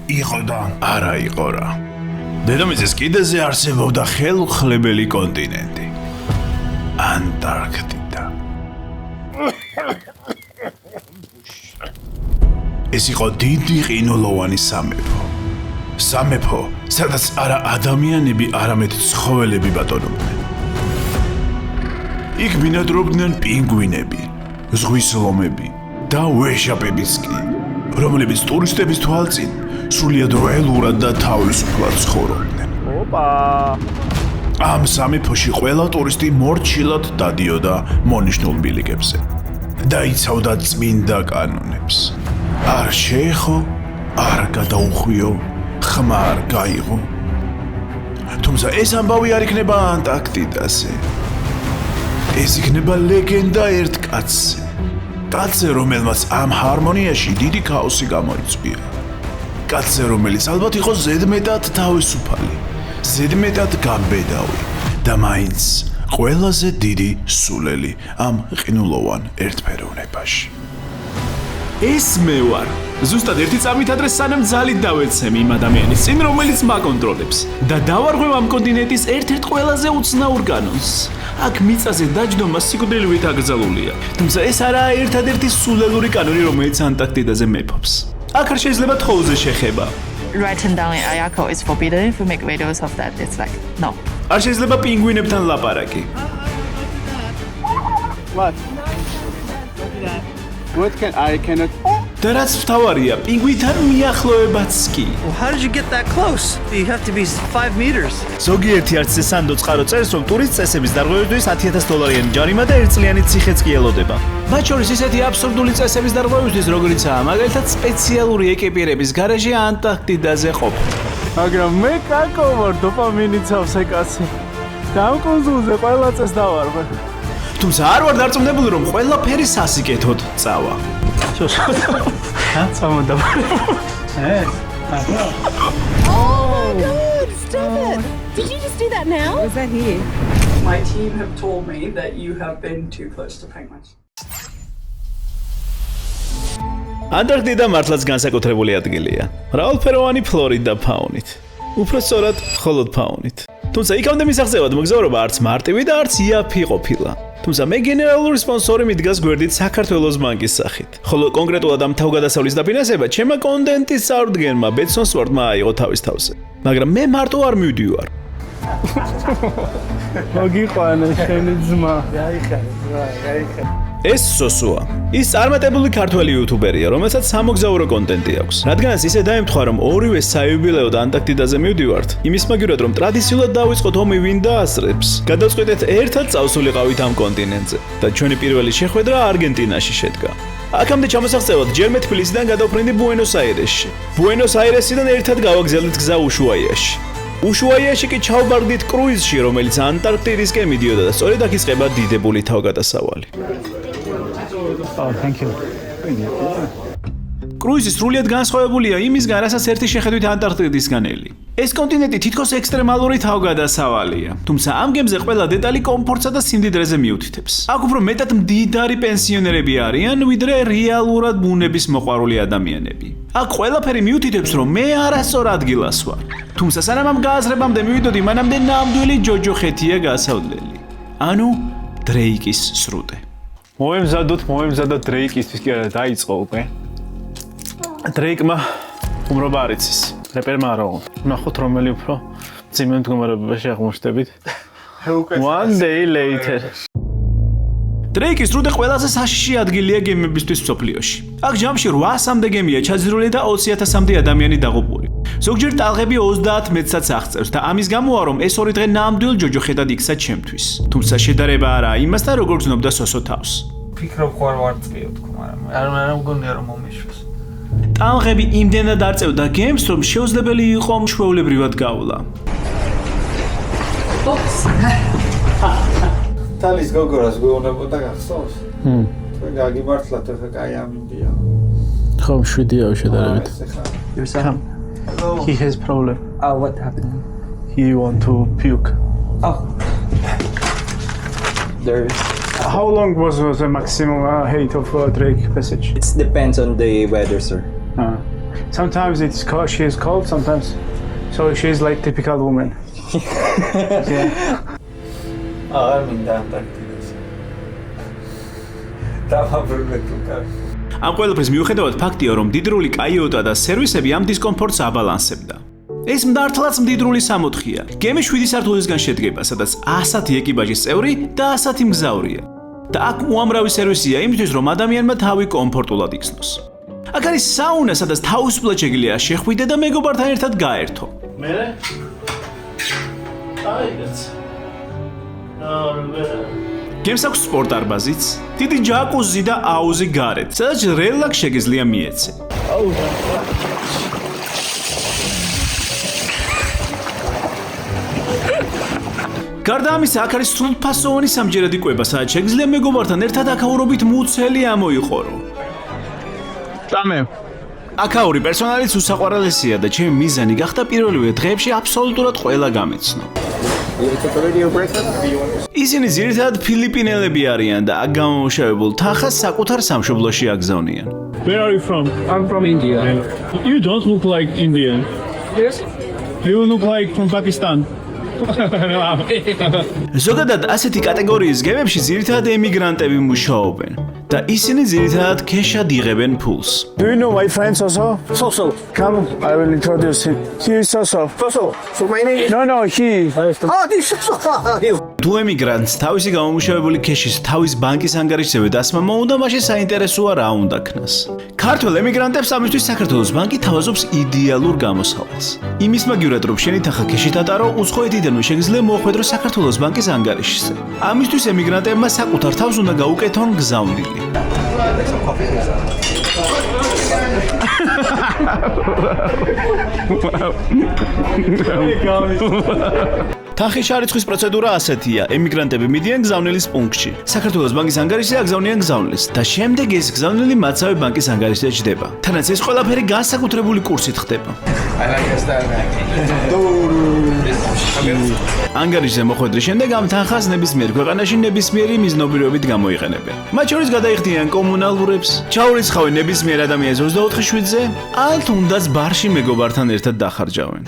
იყო და არა იყო რა. დედამიწის კიდეზე არსებობდა ხელუხლებელი კონტინენტი. ანტარქტიდა. ეს იყო დიდი ყინულოვანი სამეფო. სამეფო, სადაც არა ადამიანები, არამედ ცხოველები ბატონობდნენ. იქ ბინადრობდნენ პინგვინები, ზღვის ლომები და ვეშაპებიც კი, რომლებიც ტურისტების თვალწინ სრულიად როელურად და თავისუფლად ცხოვრობდნენ. ამ სამეფოში ყველა ტურისტი მორჩილად დადიოდა მონიშნულ ბილიკებზე და იცავდა წმინდა კანონებს. არ შეეხო, არ გადაუხვიო, ხმა არ გაიღო. თუმცა ეს ამბავი არ იქნება ანტარქტიდაზე. ეს იქნება ლეგენდა ერთ კაცზე. კაცზე, რომელმაც ამ ჰარმონიაში დიდი ქაოსი გამოიწვია. კაცზე, რომელიც ალბათ იყო ზედმეტად თავისუფალი, ზედმეტად გამბედავი და მაინც ყველაზე დიდი სულელი ამ ყინულოვან ერთფეროვნებაში. ეს მე ვარ. ზუსტად ერთი წამით ადრე სანამ ძალით დავეცემ იმ ადამიანის წინ, რომელიც მაკონტროლებს და დავარღვევ ამ კონტინენტის ერთ-ერთ ყველაზე უცნაურ კანონს. აქ მიწაზე დაჯდომა სიკვდილივით აკრძალულია. თუმცა ეს არაა ერთადერთი სულელური კანონი, რომელიც ანტარქტიდაზე მეფობს. აქ არ შეიძლება თხოვზე შეხება. Writing down in Ayako is forbidden. If you make videos of that, it's like no. არ შეიძლება პინგვინებთან ლაპარაკი. What? What I cannot. და რაც მთავარია, პინგვინთან მიახლოებაც კი. Well, how did you get that close? You have to be 5 meters. ზოგიერთი არცე სანდო წყარო წერს, რომ ტურისტ წესების დარღვევისთვის $10,000 ჯარიმა და ერთწლიანი ციხეც კი ელოდება. მათ შორის ისეთი აბსურდული წესების დარღვევისთვის, როგორიცაა მაგალითად სპეციალური ეკიპირების გარეჟე ანტარქტიდაზე ყოფნა. მაგრამ მე კაკო ვარ, დოპამინი ცავს ეკაცი. და ამ კონსულზე ყველა წეს დავარღვე. თუმცა არ ვარ დარწმუნებული, რომ ყველაფერი სასიკეთოდ წავა. წამოდა. Oh God! Stop it! Did you just do that now? Was that here? My team have told me that you have been too close to penguins. ანტარქტიდა მართლაც განსაკუთრებული ადგილია. მრავალფეროვანი ფლორით და ფაუნით. უფრო სწორად, მხოლოდ ფაუნით. თუმცა იქამდე მისაღწევად მოგზაურობა არც მარტივი და არც იაფი ყოფილა. თუმცა მე გენერალური სპონსორი მიდგას გვერდით საქართველოს ბანკის სახით. ხოლო კონკრეტულად ამ თავგადასავლის დაფინანსება ჩემმა კონტენტის წარდგენმა ბედსონსვორდმა აიღო თავის თავზე. მაგრამ მე მარტო არ მივდივარ. მოგიყვანა შენი ძმა. ეს სოსოა. ის წარმატებული ქართველი იუთუბერია, რომელსაც სამოგზაურო კონტენტი აქვს. რადგანაც ისე დაემთხვა, რომ ორივე საიუბილეოდ ანტარქტიდაზე მივდივართ, იმის მაგივრად, რომ ტრადიციულად დავიწყოთ ომი ვინ დაასწრებს. გადავწყვიტეთ ერთად წავსულიყავით ამ კონტინენტზე და ჩვენი პირველი შეხვედრა არგენტინაში შედგა. აქამდე ჩამოსაღწევად ჯერ მე თბილისიდან გადავფრინდი ბუენოს-აირესში. ბუენოს-აირესიდან ერთად გავაგზავნით გზა უშუაიაში. უშუაიაში კი ჩავბარგდით კრუიზში, რომელიც ანტარქტიდისკენ მიდიოდა და სწორედ აქ იწყება დიდებული თავგადასავალი. Oh, thank you. კრუიზი სრულიად განსხვავებულია იმისგან, რასაც ერთი შეხედვით ანტარქტიდისგან ელი. ეს კონტინენტი თითქოს ექსტრემალური თავგადასავალია. თუმცა ამ გემზე ყველა დეტალი კომფორტსა და სიმდიდრეზე მიუთითებს. აქ უფრო მეტად მდიდარი პენსიონერები არიან, ვიდრე რეალურად ბუნების მოყვარული ადამიანები. აქ ყველაფერი მიუთითებს, რომ მე არასწორ ადგილას ვარ. თუმცა სანამ ამ გააზრებამდე მივიდოდი, მანამდე ნამდვილი ჯოჯოხეთია გასავლელი. ანუ დრეიკის სრუტე. მოემზადოთ დრეიკისთვის კი არა დაიწყო უკვე. დრეიკმა უმრობა არ იცის. რეპერმა არა. ნახოთ რომელი უფრო ძიმე მდგომარეობაში აღმოჩნდებით. One day later. დრეიკის სრუტე ყველაზე საშიში ადგილია გემებისთვის მსოფლიოში. აქ ჯამში 800-მდე გემია ჩაძირული და 20,000-მდე ადამიანი დაღუპული. ზოგჯერ ტალღები 30 მეტრსაც აღწევს და ამის გამოა, რომ ეს ორი დღე ნამდვილ ჯოჯოხეთად იქცა ჩემთვის. თუმცა შედარება არაა იმასთან, როგორ გრძნობდა სოსო თავს. ფიქრობ ხარ ვარწიო თქო, მაგრამ არ მგონია რომ მომიშვას. ტალღები იმდენად არწევდა გემს, რომ შეუძლებელი იყო მშვეულებრივად გავლა. თალის გოგორას გვეუბნებოდა გახსოვს? თქვენ გაგიმართლათ ახლა კაი ამინდია. ხო, შვიდია შედარებით. Your son? He has problem. Oh, what happened? He want to puke. Oh. There is. How long was the maximum height of Drake Passage? It depends on the weather, sir. Sometimes she is cold, sometimes. So she's like typical woman. აღარ მინდა ანტარქტიდას. დავაბრუნე თუ კარგი. ამ ყველაფრის მიუხედავად ფაქტია, რომ მდიდრული კაიოტა და სერვისები ამ დისკომფორტს აბალანსებდა. ეს მდართლაც მდიდრული სამოთხია. გემი 7 სართულისგან შედგება, სადაც 100 ეკიპაჟის წევრი და 100 მგზავრია. და აქ უამრავი სერვისია იმისთვის, რომ ადამიანმა თავი კომფორტულად იქნოს. აქ არის საუნა, სადაც თავისუფლად შეგიძლია შეხვიდე და მეგობართან ერთად გაერთო. მერე? აიგაც. გემს აქვს სპორტ-დარბაზიც, დიდი ჯაკუზი და აუზი გარეთ, სადაც რელაქს შეგიძლია მიეცე. გარდა ამისა, აქ არის სრულფასოვანი სამჯერადი კვება, სადაც შეგიძლია მეგობართან ერთად აქაურობით მუცელი ამოიყორო. წამე. აქაური პერსონალიც უსაყვარლესია და ჩემი მიზანი გახდა პირველივე დღეებში აბსოლუტურად ყველა გამეცნო. ისინი ძირითადად ფილიპინელები არიან და აქ გამომუშავებულ თანხას საკუთარ სამშობლოში აგზავნიან. Where are you from? I'm from India. You don't look like Indian. Yes? You look like from Pakistan. ზოგადად ასეთი კატეგორიის გემებში ძირითადად ემიგრანტები მუშაობენ და ისინი ძირითადად ქეშად იღებენ ფულს. Do you know my friends also? So. Come, I will introduce him. He is so. So my name is... No, he. Oh, this is so. თუ ემიგრანტს თავისი გამომუშავებული ქეშის თავის ბანკის ანგარიშზე დასმა მოუნდა, მაშინ საინტერესოა რა უნდა ქნას. ქართველ ემიგრანტებს ამისთვის საქართველოს ბანკი თავაზობს იდეალურ გამოსავალს. იმის მაგივრად რომ შენი თანხა ქეშით ატარო, უცხოეთიდანვე შეგიძლია მოხვედრო საქართველოს ბანკის ანგარიშზე. ამისთვის ემიგრანტებმა საკუთარ თავს უნდა გაუკეთონ გზავნილი. თანხის ჩარიცხვის პროცედურა ასეთია. ემიგრანტები მიდიან გზავნილის პუნქტში. საქართველოს ბანკის ანგარიშზე აგზავნიან გზავნილს და შემდეგ ეს გზავნილი მათსავე ბანკის ანგარიშზე ჯდება. თანაც ეს ყველაფერი განსაკუთრებული კურსით ხდება. ანგარიშზე მოხვედრის შემდეგ ამ თანხას ნებისმიერ ქვეყანაში ნებისმიერი მიზნობირობით გამოიყენებენ. მათ შორის გადაიხდიან კომუნალურებს, ჩაურიცხავენ ნებისმიერ ადამიანს 24/7-ზე, ან თუნდაც ბარში მეგობართან ერთად დახარჯავენ.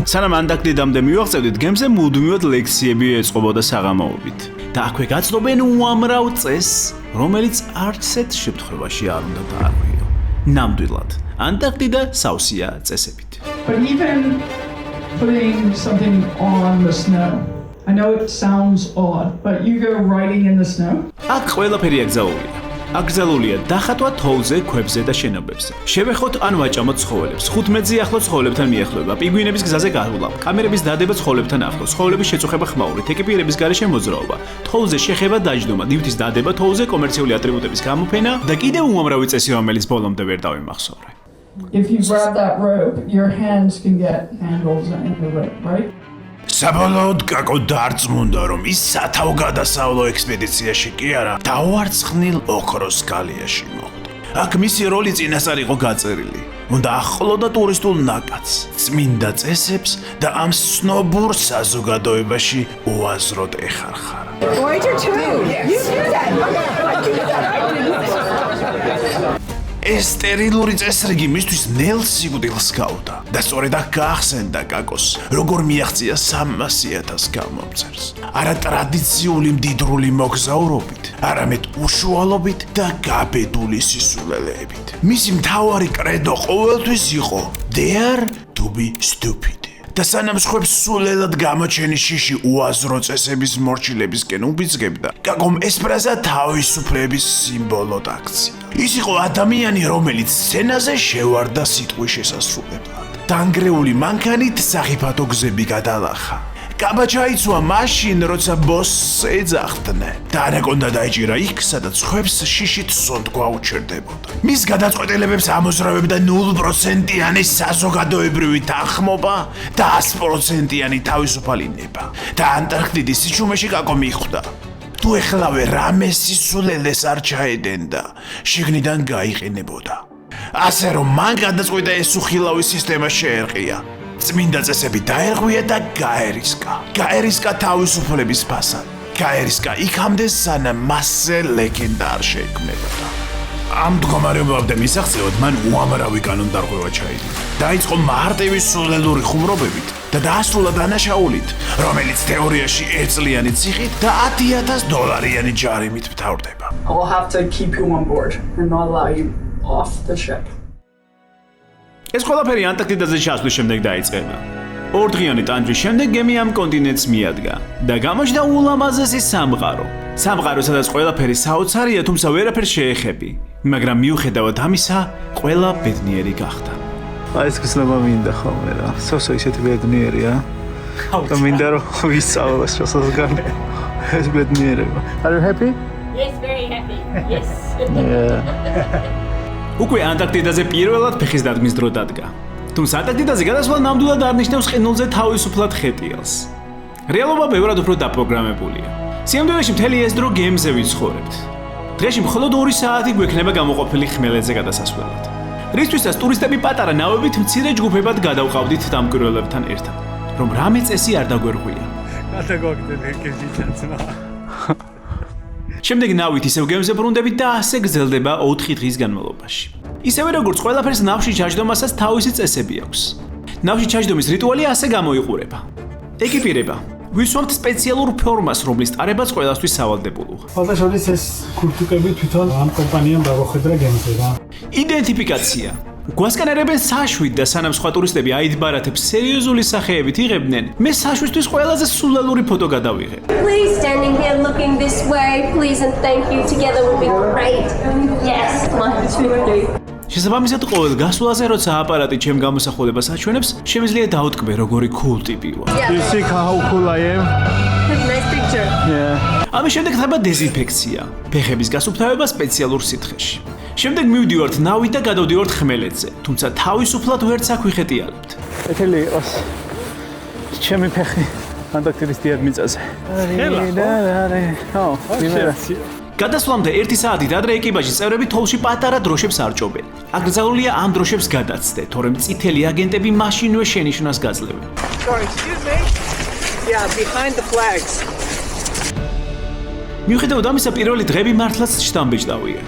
სანამ ანტარქტიდამდე მივაღწევდით, გემზე მუდმივად ლექციები ეწყობოდა საღამოობით. და აქვე გაცნობენ უამრავ წესს, რომელიც არც ერთ შემთხვევაში არ უნდა დაარღვიო. ნამდვილად, ანტარქტიდა სავსეა წესებით. But even putting something on the snow. I know it sounds odd, but you go riding in the snow. აქ ყველაფერი აკრძალულია. აკრძალულია დახატვა თოვლზე, ქვებზე და შენობებზე. შევეხოთ ან ვაჭამოთ ცხოველებს. 15-ზე ახლო ცხოველებთან მიახლოება, პინგვინების გზაზე გაჰვლავ, კამერების დადება ცხოველებთან ახლოს, ცხოველების შეწუხება ხმაურით, ეკიპირების გარეშე მოძრაობა, თოვლზე შეხება დაჯდომა, ნივთის დადება თოვლზე, კომერციული ატრიბუტების გამოფენა და კიდევ უამრავი წესი, რომელიც ბოლომდე ვერ დავიმახსოვრე. If you grab that rope, your hands can get handles in the rope, right? საბოლოოდ კაკო დარწმუნდა, რომ ის სათავგადასავლო ექსპედიციაში კი არა, დავარცხნილ ოქროს გალიაში მოხვდა. აქ მისი როლი წინასწარ იყო გაწერილი. უნდა ახლოდა ტურისტულ ნაკადს, წმინდა წესებს და ამ სნობურ საზოგადოებაში უაზროდ ეხარხარა. Voyager 2. You do that. ეს სტერილური წესრიგი მისთვის ნელს სიკვდილს გავდა და სწორედ აქ გაახსენდა კაკოს, როგორ მიაღწია 300,000 გამომწერს. არა ტრადიციული მდიდრული მოგზაურობით, არამედ უშუალობით და გაბედული სისულელეებით. მისი მთავარი კრედო ყოველთვის იყო dare to be stupid. და სანამ სხვებს სულელად გამოჩენის შიში უაზრო წესების მორჩილებისკენ უბიძგებდა, კაკომ ეს ფრაზა თავისუფლების სიმბოლოდ აქცია. ის იყო ადამიანი, რომელიც სცენაზე შევარდა სიტყვის შესასრულებლად. დანგრეული მანქანით სახიფათო გზები გადალახა. კაბა ჩაიცვა მაშინ, როცა ბოსს ეძახდნენ და ანაკონდა დაიჭირა იქ, სადაც სხვებს შიშით სონდგვა უჩერდებოდა. მის გადაწყვეტილებებს ამოძრავებდა 0%-იანი საზოგადოებრივი თანხმობა და 100%-იანი თავისუფალი ნება. და ანტარქტიდის სიჩუმეში კაკო მიხვდა. თუ ეხლავე რამე სისულელეს არ ჩაედენდა, შიგნიდან გაიყენებოდა. ასე რომ მან გადაწყვიტა ეს უხილავი სისტემა შეერყია. წმინდა წესები დაერღვია და გაერისკა. გაერისკა თავისუფლების ფასად. გაერისკა იქამდე, სანამ მასზე ლეგენდა არ შეიქმნებოდა. ამ მდგომარეობამდე მისაღწევად მან უამრავი კანონდარღვევა ჩაიდინა. დაიწყო მარტივი სულელური ხუმრობებით და დაასრულა დანაშაულით, რომელიც თეორიაში 1 წლიანი ციხით და $10,000 ჯარიმით მთავრდება. I'll have to keep you on board and not allow you off the ship. ეს ყველაფერი ანტარქტიდაზე ჩასვლის შემდეგ დაიწყება. 2 დღიანი ტანჯვის შემდეგ გემი ამ კონტინენტს მიადგა და გამოჩნდა ულამაზესი სამყარო. სამყარო, სადაც ყველაფერი საოცარია, თუმცა ვერაფერს შეეხები, მაგრამ მიუხედავად ამისა, ყველა ბედნიერი გახდა. აი ეს გზნობა მინდა ხოლმე რა. სოსო ისეთი ბედნიერია. და მინდა რომ ვისწავლოს შესაძლოა ეს ბედნიერება. Are you happy? Yes, very happy. Yes. უკვე ანტარქტიდაზე პირველად ფეხის დადგმის დრო დადგა. თუმცა ანტარქტიდაზე გადასვლა ნამდვილად არ ნიშნავს ყინულზე თავისუფლად ხეტიალს. რეალობა ბევრად უფრო დაპროგრამებულია. სიამდვილეში მთელი ეს დრო გემზე ვიცხოვრებთ. დღეში მხოლოდ 2 საათი გვექნება გამოყოფილი ხმელეთზე გადასასვლელად. რისთვისაც ტურისტები პატარა ნავებით მცირე ჯგუფებად გადავყავდით დამკვირვებლებთან ერთად, რომ რამე წესი არ დაგვერღვია. შემდეგ ნავით ისევ გემზე ბრუნდებით და ასე გრძელდება 4 დღის განმავლობაში. ისევე როგორც ყველაფერს ნავში ჩაჯდომასაც თავისი წესები აქვს. ნავში ჩაჯდომის რიტუალი ასე გამოიყურება. ეკიპირება. ვისვამთ სპეციალურ ფორმას, რომლის ტარებაც ყველასთვის სავალდებულოა. ფოტოშოპის ეს ქურთუკები თვითონ ამ კომპანიამ დაგვახვედრა გემზე რა. იდენტიფიკაცია. გვასკანერებენ საშვით და სანამ სხვა ტურისტები აიდბარათებს სერიოზული სახეებით იღებდნენ, მე საშვისთვის ყველაზე სულელური ფოტო გადავიღებ. Please standing here looking this way, please and thank you. Together would be great. Yes, 1, 2, 3. შესაბამისად, ყოველ გასვლაზე, როცა აპარატი ჩემ გამოსახულებას აჩვენებს, შემიძლია დაუთქმე, როგორი cool ტიპი ვარ. You see how cool I am? That's a nice picture. Yeah. ამის შემდეგ ხდება დეზინფექცია, ფეხების გასუფთავება სპეციალურ სითხეში. შემდეგ მივდივართ ნავით და გადავდივართ ხმელეთზე, თუმცა თავისუფლად ვერც აქ ვიხეტიალებთ. ეთელი იყოს ჩემი ფეხი ანტარქტიდის დიადმიწაზე. გადასვლამდე 1 საათით ადრე ეკიპაჟის წევრები თოლში პატარა დროშებს არჭობენ. აკრძალულია ამ დროშებს გადაცდე, თორემ წითელი აგენტები მაშინვე შენიშვნას გაძლევენ. Sorry, excuse me. Yeah, behind the flags. მიუხედავად ამისა, პირველი დღები მართლაც შთამბეჭდავია.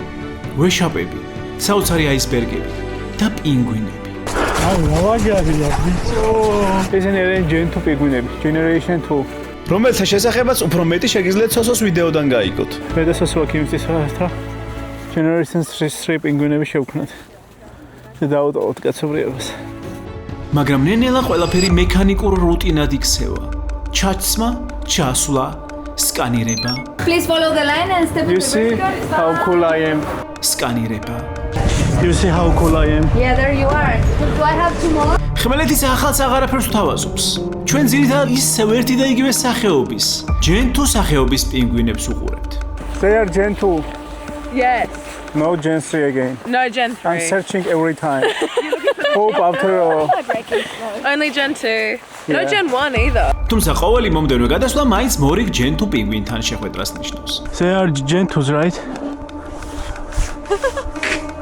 ვეშაპები, საოცარი აისბერგები და პინგვინები. აუ, რავაგარია, ბიჭო. ესენი არიან Gen 2 პინგვინები, Generation 2. რომელთა შესახებაც უფრო მეტი შეგიძლიათ სოსოს ვიდეოდან გაიგოთ. მე და სოსო აქ იმისთვის რა Generation 3 პინგვინები შევქმნათ. და დაუტოვოთ კაცობრიობას. მაგრამ ნენელა ყველაფერი მექანიკურ რუტინად იქცევა. ჩაცმა, ჩასვლა, სკანირება, Please follow the line and step You see how cool I am? სკანირება. You see how cool I am? Yeah, there you are. Do I have 2 more? ხმელეთის ახალს აღარაფერს ვთავაზობს. ჩვენ ძირითადად ისევ ერთი და იგივე სახეობის, Gen 2 სახეობის პინგვინებს უყურებთ. They are Gen 2. Yes. No Gen 3 again. No Gen 3. I'm searching every time. Hope after all. Only Gen 2. No Yeah. Gen 1 either. თუმცა ყოველი მომდევნო გადასვლა მაინც მორიგ Gen 2 პინგვინთან შეხვედრას ნიშნავს. They are Gen 2s, right?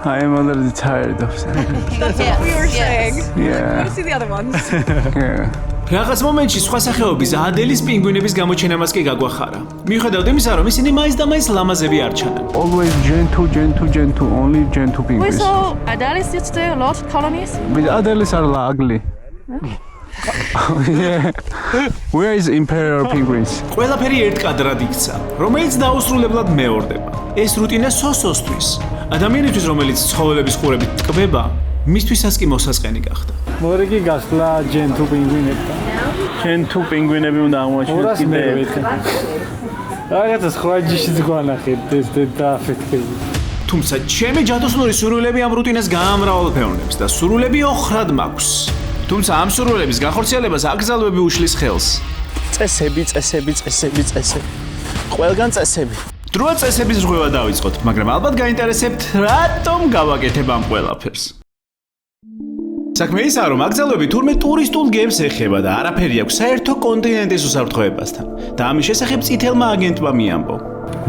I am already tired of them. That's what we were saying. Yeah. You see the other ones. Yeah. რაღაც მომენტში სხვა სახეობის ადელის პინგვინების გამოჩენამაც კი გაგვახარა. მიუხედავად იმისა, რომ ისინი მაინც და მაინც ლამაზები არ ჩანან. Always Gen 2, Gen 2, Gen 2. Only Gen 2 We penguins. saw Adelis yesterday, a lot of colonies. But others are ugly. Yeah. Where is Imperial penguins? ყველაფერი ერთ კადრად იქცა, რომელიც დაუსრულებლად მეორდება. ეს რუტინა სოსოსთვის, ადამიანისთვის, რომელიც ცხოველების ყურებით ტკბება, მისთვისაც კი მოსაწყენი გახდა. მორიგი გასვლა Gen 2 პინგვინებთან. Gen 2 პინგვინები უნდა აღმოაჩინოთ კიდე ერთხელ. რაღაცა სხვა ჯიშიც გვანახეთ ეს დააფეთქები. თუმცა ჩემი ჯადოსნური სურვილები ამ რუტინას გაამრავალფეროვნებს და სურვილები ოხრად მაქვს. თუმცა ამ სურვილების განხორციელებას აკრძალვები უშლის ხელს. წესები. ყველგან წესები. დროა წესების ზღვევა დავიწყოთ, მაგრამ ალბათ გაინტერესებთ, რატომ გავაკეთებ ამ ყველაფერს. საქმე ისაა, რომ აკრძალვები თურმე ტურისტულ გემს ეხება და არაფერი აქვს საერთო კონტინენტის უსაფრთხოებასთან და ამის შესახებ წითელმა აგენტმა მიამბო.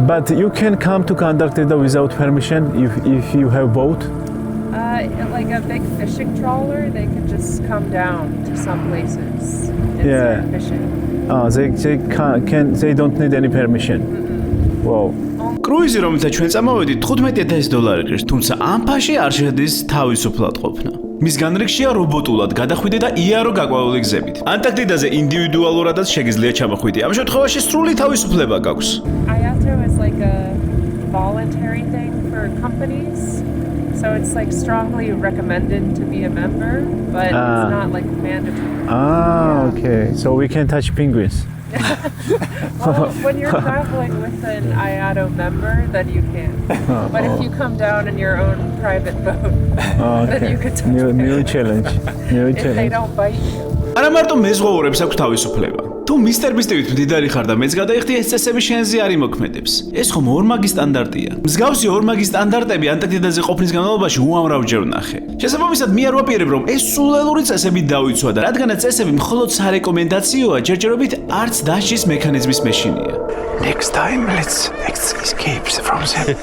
But you can come to Antarctica without permission if you have boat. Like a big fishing trawler, they can just come down to some places and Yeah. start fishing. They don't need any permission. Wow. კრუიზი, რომელთა ჩვენ წამოვედით, $15,000 ღირს, თუმცა ამ ფაში არ შედის თავისუფლად ყოფნა. მის განრიგშია რობოტულად გადახვიდე და იარო გაყვავილი გზებით. ანტარქტიდაზე ინდივიდუალურადაც შეგიძლია ჩამოხვიდე. ამ შემთხვევაში სრული თავისუფლება გაქვს. IATO is like a voluntary thing for companies. So it's like strongly recommended to be a member, but it's not like mandatory. Okay. So we can touch penguins. Well, when you're traveling with an IATO member, then you can. But if you come down in your own private boat, then you could touch New challenge. New if they challenge. don't bite you. არა მარტო მეზღვაურებს აქვს თავისუფლება. თუ მისტერ ბისტივით მდიდარი ხარ და მეც გადაიხდი, ეს წესები შენზე არ იმოქმედებს. ეს ხომ ორმაგი სტანდარტია. მსგავსი ორმაგი სტანდარტები ანტარქტიდაზე ყოფნის განმავლობაში უამრავჯერ ვნახე. შესაბამისად, მე არ ვაპირებ, რომ ეს სულელური წესები დავიცვა და რადგანაც წესები მხოლოდ სარეკომენდაციოა, ჯერჯერობით არც დასჯის მექანიზმის მეშინია. Next time, let's escape from them.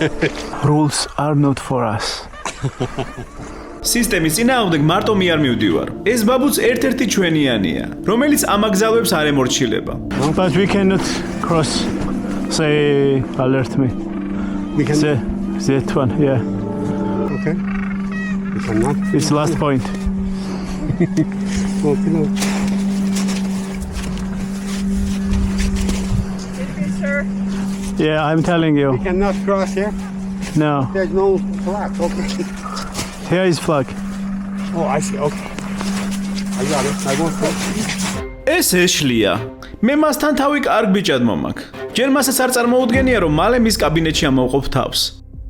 Rules are not for us. სისტემის წინააღმდეგ მარტო მე არ მივდივარ. ეს ბაბუც ერთ-ერთი ჩვენიანია, რომელიც ამაგზავრებს არ ემორჩილება. But we cannot cross. Say, alert me. We can. That one, yeah. Okay. We cannot. It's last point. Okay, no. Sir. Yeah, I'm telling you. We cannot cross here. No. There's no flag. Okay. Here is flag. Oh, I see. Okay. I got it. I won't cross. ეს ეშლია. მე მასთან თავი კარგ ბიჭად მომაქ. ჯერ მასაც არ წარმოუდგენია, რომ მალე მის კაბინეტში ამოვყოფ თავს.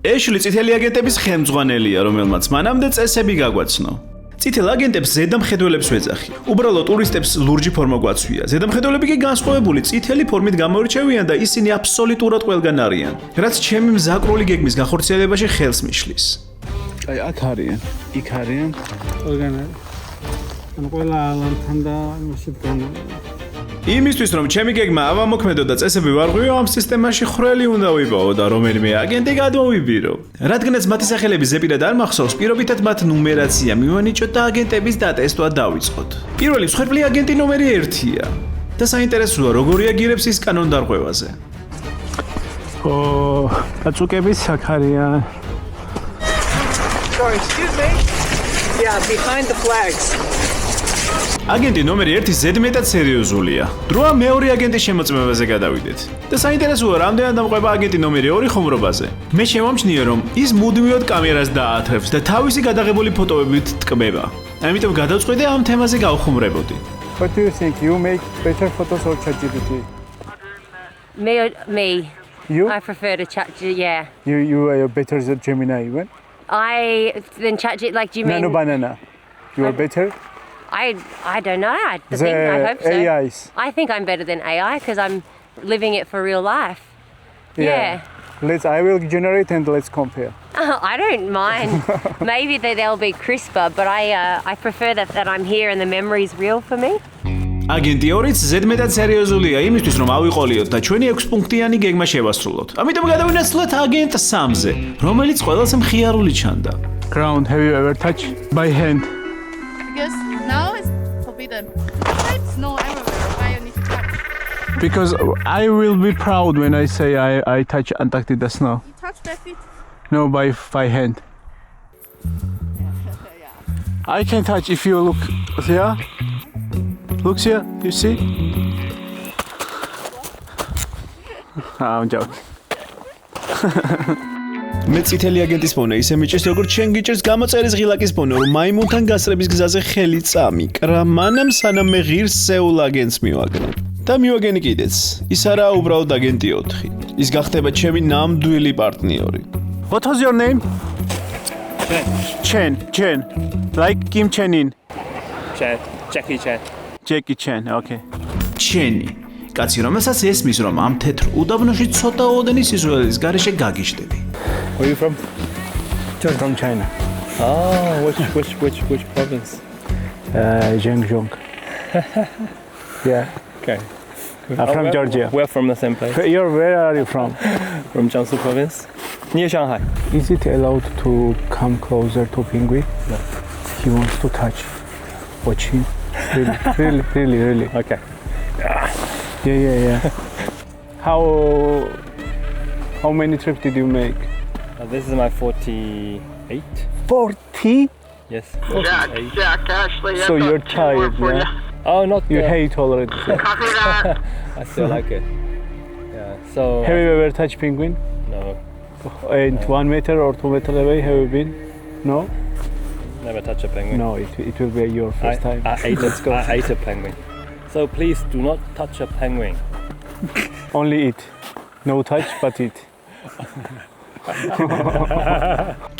ეშლი წითელი აგენტების ხელმძღვანელია, რომელმაც მანამდე წესები გაგვაცნო. წითელ აგენტებს ზედამხედველებს ვეძახი. უბრალოდ ტურისტებს ლურჯი ფორმა გვაცვია. ზედამხედველები კი განსხვავებული წითელი ფორმით გამოირჩევიან და ისინი აბსოლუტურად ყველგან არიან, რაც ჩემი მზაკრული გეგმის განხორციელებაში ხელს მიშლის. აი აქ არიან, იქ არიან. ყველგან არის. ანუ ყველა ალანთან და მასეთგან. იმისთვის რომ ჩემი გეგმა ავამოქმედო და წესები ვარღვიო, ამ სისტემაში ხრელი უნდა ვიპოვო და რომელიმე აგენტი გადმოვიბირო. რადგანაც მათი სახელები ზეპირად არ მახსოვს, პირობითად მათ ნუმერაცია მივანიჭოთ და აგენტების დატესტვა დავიწყოთ. პირველი მსხვერპლი აგენტი ნომერი 1-ია. და საინტერესოა, როგორ რეაგირებს ის კანონდარღვევაზე. კაცუკების აქ არიან. Sorry, excuse me. Yeah, behind the flags. აგენტი ნომერი 1 ზედმეტად სერიოზულია. დროა მეორე აგენტის შემოწმებაზე გადავიდეთ. და საინტერესოა, რამდენად დამყვება აგენტი ნომერი 2 ხომრობაზე. მე შემომჩნია, რომ ის მუდმივად კამერას დაათრევს და თავისი გადაღებული ფოტოებით ტკბება. ამიტომ გადავწყვიტე ამ თემაზე გავხუმრებოდი. What do you think? You make better photos or ChatGPT? Me. You? I prefer to chat. Yeah. You are better than Gemini even? Then chat. Like, do you mean? Nano banana. You are better. I don't know. I hope so. AIs. I think I'm better than AI because I'm living it for real life. Yeah. I will generate and let's compare. I don't mind. Maybe they'll be crisper, but I prefer that I'm here and the memory's real for me. აგენტი 2-იც ზედმეტად სერიოზულია იმისთვის, რომ ავიყოლიოთ და ჩვენი 6 პუნქტიანი გეგმა შევასრულოთ. ამიტომ გადავინაცვლოთ აგენტ 3-ზე, რომელიც ყველაზე მხიარული ჩანდა. Ground, have you ever touched by hand? Because now it's forbidden. It's snow everywhere. Why you need to touch? Because I will be proud when I say I touch Antarctica snow. You touch their feet. No, by hand. I can touch if you look here. Look here, you see? I'm joking. მე წითელი აგენტის ფონე ისე მიჭირს, როგორც შენ გიჭირს გამოწერის ღილაკის ფონე, რომ მაიმუნთან გასწრების გზაზე ხელი წამიკრა, მანამ სანამ მე ღირს სეულ აგენტს მივაგნებ. და მივაგენი კიდეც. ის არაა უბრალოდ აგენტი 4. ის გახდება ჩემი ნამდვილი პარტნიორი. What was your name? Chen. Like Kim Chen-in. Jackie Chan. Jackie Chan, okay. ჩენი. კაცი, რომელსაც ესმის, რომ ამ თეთრ უდაბნოში ცოტა ოდენი სიზუალის გარეშე გაგიჟდები. Where are you from? From China. Oh, which province? Zhejiang. Yeah. Okay. I'm from Georgia. We're from the same place. Where are you from? From Jiangsu province, near Shanghai. Is it allowed to come closer to penguin? No. He wants to touch. Watch him. Really. Okay. Yeah. How many trips did you make? This is my 48. 40? Yes. Jack, 48. Jack, Ashley. So you're tired, yeah? Oh, not You the- hate already. I still like it. Yeah. So. Have you ever touched penguin? No. And 1 meter or 2 meter away, have you been? No? Never touch a penguin. No, it will be your first time. I ate Let's go. I ate a penguin. So please do not touch a penguin. Only eat. No touch, but eat.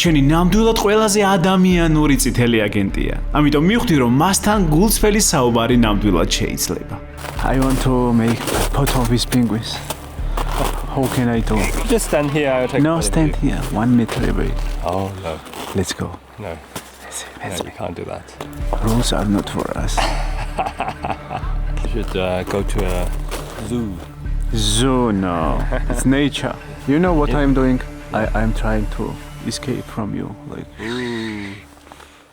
ჩენი ნამდვილად ყველაზე ადამიანური წითელი აგენტია. ამიტომ მივხვდი რომ მასთან გულწრფელი საუბარი ნამდვილად შეიძლება. I want to make photo with penguins. How can I do? Just stand here. I'll take. No, a photo stand of you. here. 1 meter away. Oh no. Let's go. No. No, you can't do that. Rules are not for us. You should go to a zoo. Zoo, no. It's nature. You know what I'm doing? I'm trying to escape from you. Like,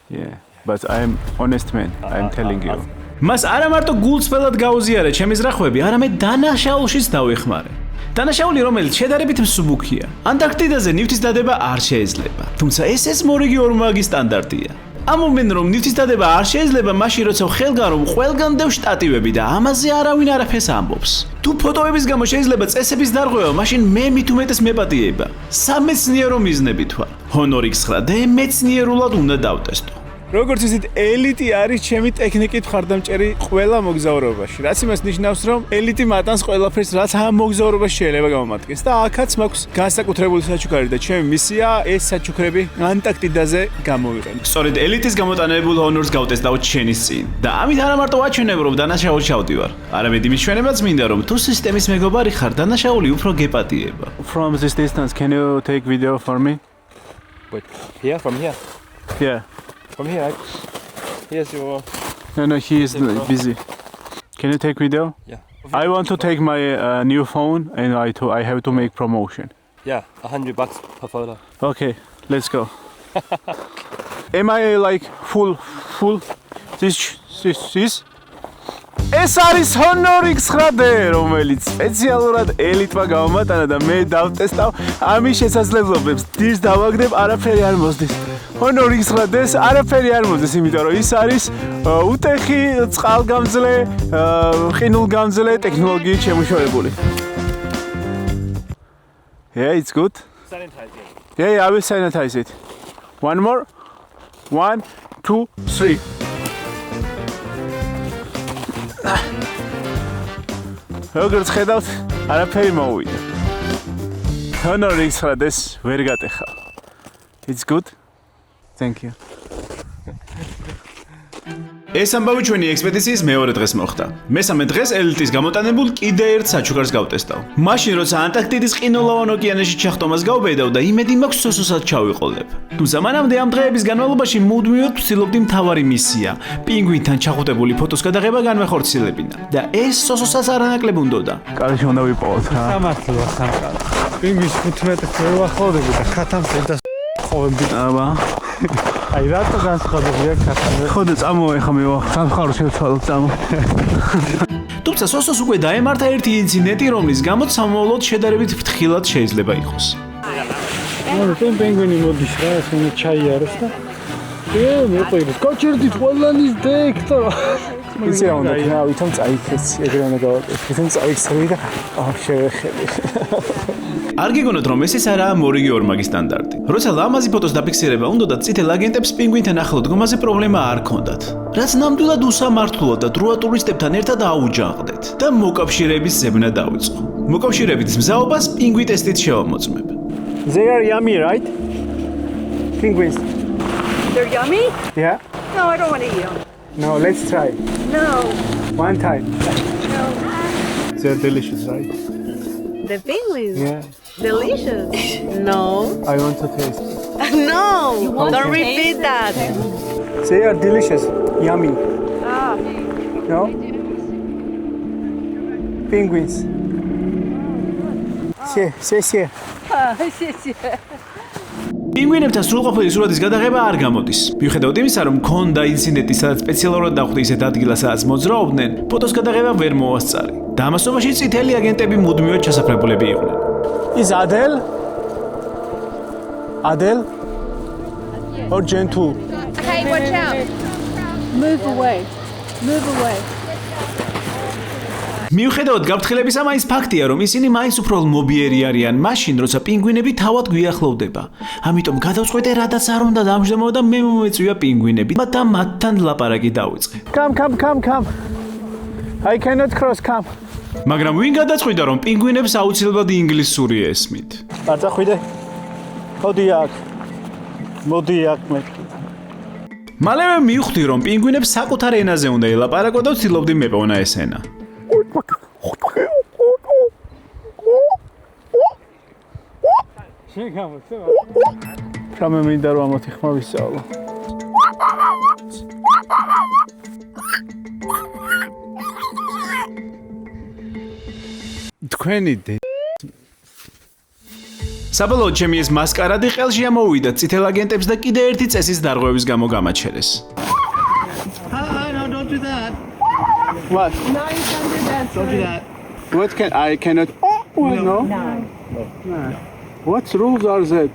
yeah. But I'm honest man. I'm telling you. მას არა მარტო გულწრფელად გაუზიარა ჩემი ზრახვები, არამედ დანაშაულშიც დავეხმარე. დანაშაული, რომელიც შედარებით მსუბუქია. ანტარქტიდაზე ნივთის დადება არ შეიძლება. თუმცა ეს მორიგი ორმაგი სტანდარტია. ამობენ რომ ნივთის დადება არ შეიძლება მაშინ როცა ხელგან რომ ყველგან დევ შტატივები და ამაზე არავინ არაფერს ამბობს. თუ ფოტოების გამო შეიძლება წესების დარღვევა, მაშინ მე მით უმეტეს მეპატიება. სამეცნიერო მიზნებით ვარ. Honor X9 და მეცნიერულად უნდა დავტესტო. როგორც ისეთ ელიტი არის ჩემი ტექნიკით მხარდამჭერი ყველა მოგზაურობაში. რაც იმას ნიშნავს, რომ ელიტი მატანს ყველაფერს, რაც ამ მოგზაურობაში შეიძლება გამომადგენს. და აქაც მაქვს განსაკუთრებული საჩუქარი და ჩემი მისია ეს საჩუქრები ანტარქტიდაზე გამოვიყენო. სწორედ ელიტის გამოტანებულ Honors გავტესტავ ჩენის წინ. და ამით არა მარტო ვაჩვენებ, რომ დანაშაულს ჩავდივარ. არამედ იმის ჩვენებაც მინდა, რომ თუ სისტემის მეგობარი ხარ, დანაშაული უფრო გეპატიება. From this distance, can you take video for me? Wait. Here, from here. Yeah. From here, right? Here's your. No, he is busy. Can you take video? Yeah. I want to take my new phone and I have to make promotion. Yeah, $100 per photo. Okay, let's go. Am I like full? This? ეს არის Honor X9, რომელიც სპეციალურად ელიტმა გამომატანა და მე დავტესტავ ამის შესაძლებლობებს. დის დავაგდებ, არაფერი არ მოსდის. Honor X9-ს არაფერი არ მოსდის, იმიტომ რომ ის არის უტეხი, წყალგამძლე, ყინულგამძლე ტექნოლოგიით შემუშავებული. Yeah, it's good. Sanitize it. Yeah, I will sanitize it. One more. 1, 2, 3. როგორც ხედავთ, არაფერი მოუვიდა. Honor X9-ს ვერ გატეხა. It's good. Thank you. ეს ამბავი ჩვენი ექსპედიციის მეორე დღეს მოხდა. მესამე დღეს ელიტის გამოტანებულ კიდე ერთ საჩუქარს გავტესტავ. მაშინ როცა ანტარქტიდის ყინულოვან ოკეანეში ჩახტომას გავბედავ და იმედი მაქვს სოსოსაც ჩავიყოლებ. თუმცა მანამდე ამ დღეების განმავლობაში მუდმივად ვცდილობდი მთავარი მისია, პინგვინთან ჩახუტებული ფოტოს გადაღება განვეხორციელებინა და ეს სოსოსაც არანაკლებ უნდოდა. კარგი უნდა ვიპოვოთ რა. სამართლა სამყარო. პინგვინს 15 ვერ ვახავდები და ხათამს და ხოვები. აბა. აი რატო განსხვავებულია ქართული? ხოდა წამოვა ახლა მე სამხარო შევცვალო წამო. თუმცა სოსოს უკვე დაემართა ერთი ინციდენტი, რომლის გამოც სამომავლოდ შედარებით ფრთხილად შეიძლება იყოს. ანუ პინგვინი მოდის რა, ეს უნდა ჩაიაროს და მეყვირის კოჩერდით ყველანის დექტო. იცი რა უნდა ქნა, ვითომ წაიქეს, ეგრე უნდა გავაკეთე. ვითომ წაიქცევი და შევეხები. არ გიგონოთ რომ ეს არაა მორიგი ორმაგი სტანდარტი. როცა ლამაზი ფოტოს დაფიქსირება უნდათ, წითელ აგენტებს პინგვინთან ახლო დგომაზე პრობლემა არ ჰქონდათ. რაც ნამდვილად უსამართლოა და დროა ტურისტებთან ერთად აუჯანყდეთ და მოკავშირეების ზებნა დაიწყო. მოკავშირეების მზაობას პინგვინ ტესტით შევამოწმებ. They are yummy, right? Penguins. They're yummy? Yeah? No, I don't want to eat them. No, let's try. No. One time. No. They're delicious, right? The penguins? Yeah. Delicious. No. I want to taste. No. want Don't to repeat that. They are delicious, yummy. Ah. No? Penguins.谢谢. პინგვინებთან სრულყოფილი სურათის გადაღება არ გამოდის. მიუხედავად იმისა, რომ მქონდა ინციდენტი, სადაც სპეციალურად დახვდი ისეთ ადგილას, სადაც მოძრაობდნენ, ფოტოს გადაღება ვერ მოასწარი. და ამასობაში წითელი აგენტები მუდმივად ჩასაფრებულები იყვნენ. Is Adele? Adele? Or Gentoo? Hey, watch out. Move away. Move away. მიუხედავად გაფრთხილებისა, მაინც ფაქტია, რომ ისინი მაინც უფრო ლმობიერი არიან მაშინ, როცა პინგვინები თავად გვიახლოვდება. ამიტომ გადავწყვეტე, რადაც არ უნდა დამждемо და მე მომეწვია პინგვინები და მათთან ლაპარაკი დავიწყე. Come. I cannot cross, come. მაგრამ ვინ გადაწყვიტა, რომ პინგვინებს აუცილებლად ინგლისური ესმით? არ წახვიდე. მოდი აქ მე. მალევე მივხვდი, რომ პინგვინებს საკუთარ ენაზე უნდა ელაპარაკო და ვცდილობდი მეპოვნა ეს ენა. რამე მინდა რომ ამათი ხმა ვისწავლო. თქვენი საბოლოოდ ჩემი ეს მასკარადი ყელში ამოვიდა წითელ აგენტებს და კიდე ერთი წესის დარღვევის გამო გამაჩერეს. No, don't do that. What? No, you can't do that. Don't do that. What can I cannot No. What rules are that?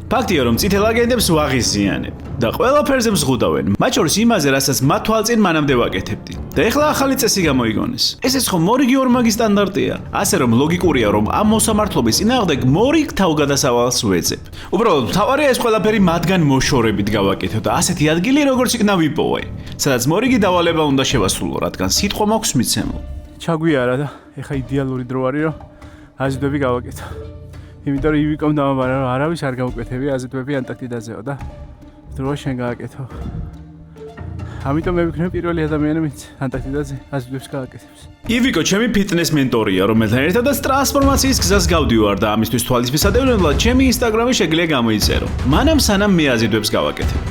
ფაქტია, რომ წითელ აგენტებს ვაღიზიანებ და ყველაფერზე მზღუდავენ, მათ შორის იმაზე, რასაც მათ თვალწინ მანამდე ვაკეთებდი. და ეხლა ახალი წესი გამოიგონეს. ესეც ხომ მორიგი ორმაგი სტანდარტია. ასე რომ ლოგიკურია, რომ ამ მოსამართლობის წინააღმდეგ მორიგ თავგადასავალს ვეძებ. უბრალოდ მთავარია ეს ყველაფერი მათგან მოშორებით გავაკეთო და ასეთი ადგილი როგორც იქნა ვიპოვე, სადაც მორიგი დავალება უნდა შევასრულო, რადგან სიტყვა მაქვს მიცემულ. ჩაგვიარა და ეხა იდეალური დრო არის, რომ აზიდვები გავაკეთო. იმიტომ რომ ივიკომ დამაბარა, რომ არავის არ გავუკეთებია აზიდვები ანტარქტიდაზეო და დრო შენ გააკეთო. ამიტომ მე ვიქნები პირველი ადამიანი, ვინც ანტარქტიდაზე აზიდვებს გააკეთებს. ივიკო ჩემი ფიტნეს მენტორია, რომელთან ერთადაც ტრანსფორმაციის გზას გავდივარ და ამისთვის თვალისმისადევნებლად ჩემი ინსტაგრამი შეგიძლია გამოიწერო. მანამ სანამ მე აზიდვებს გავაკეთებ.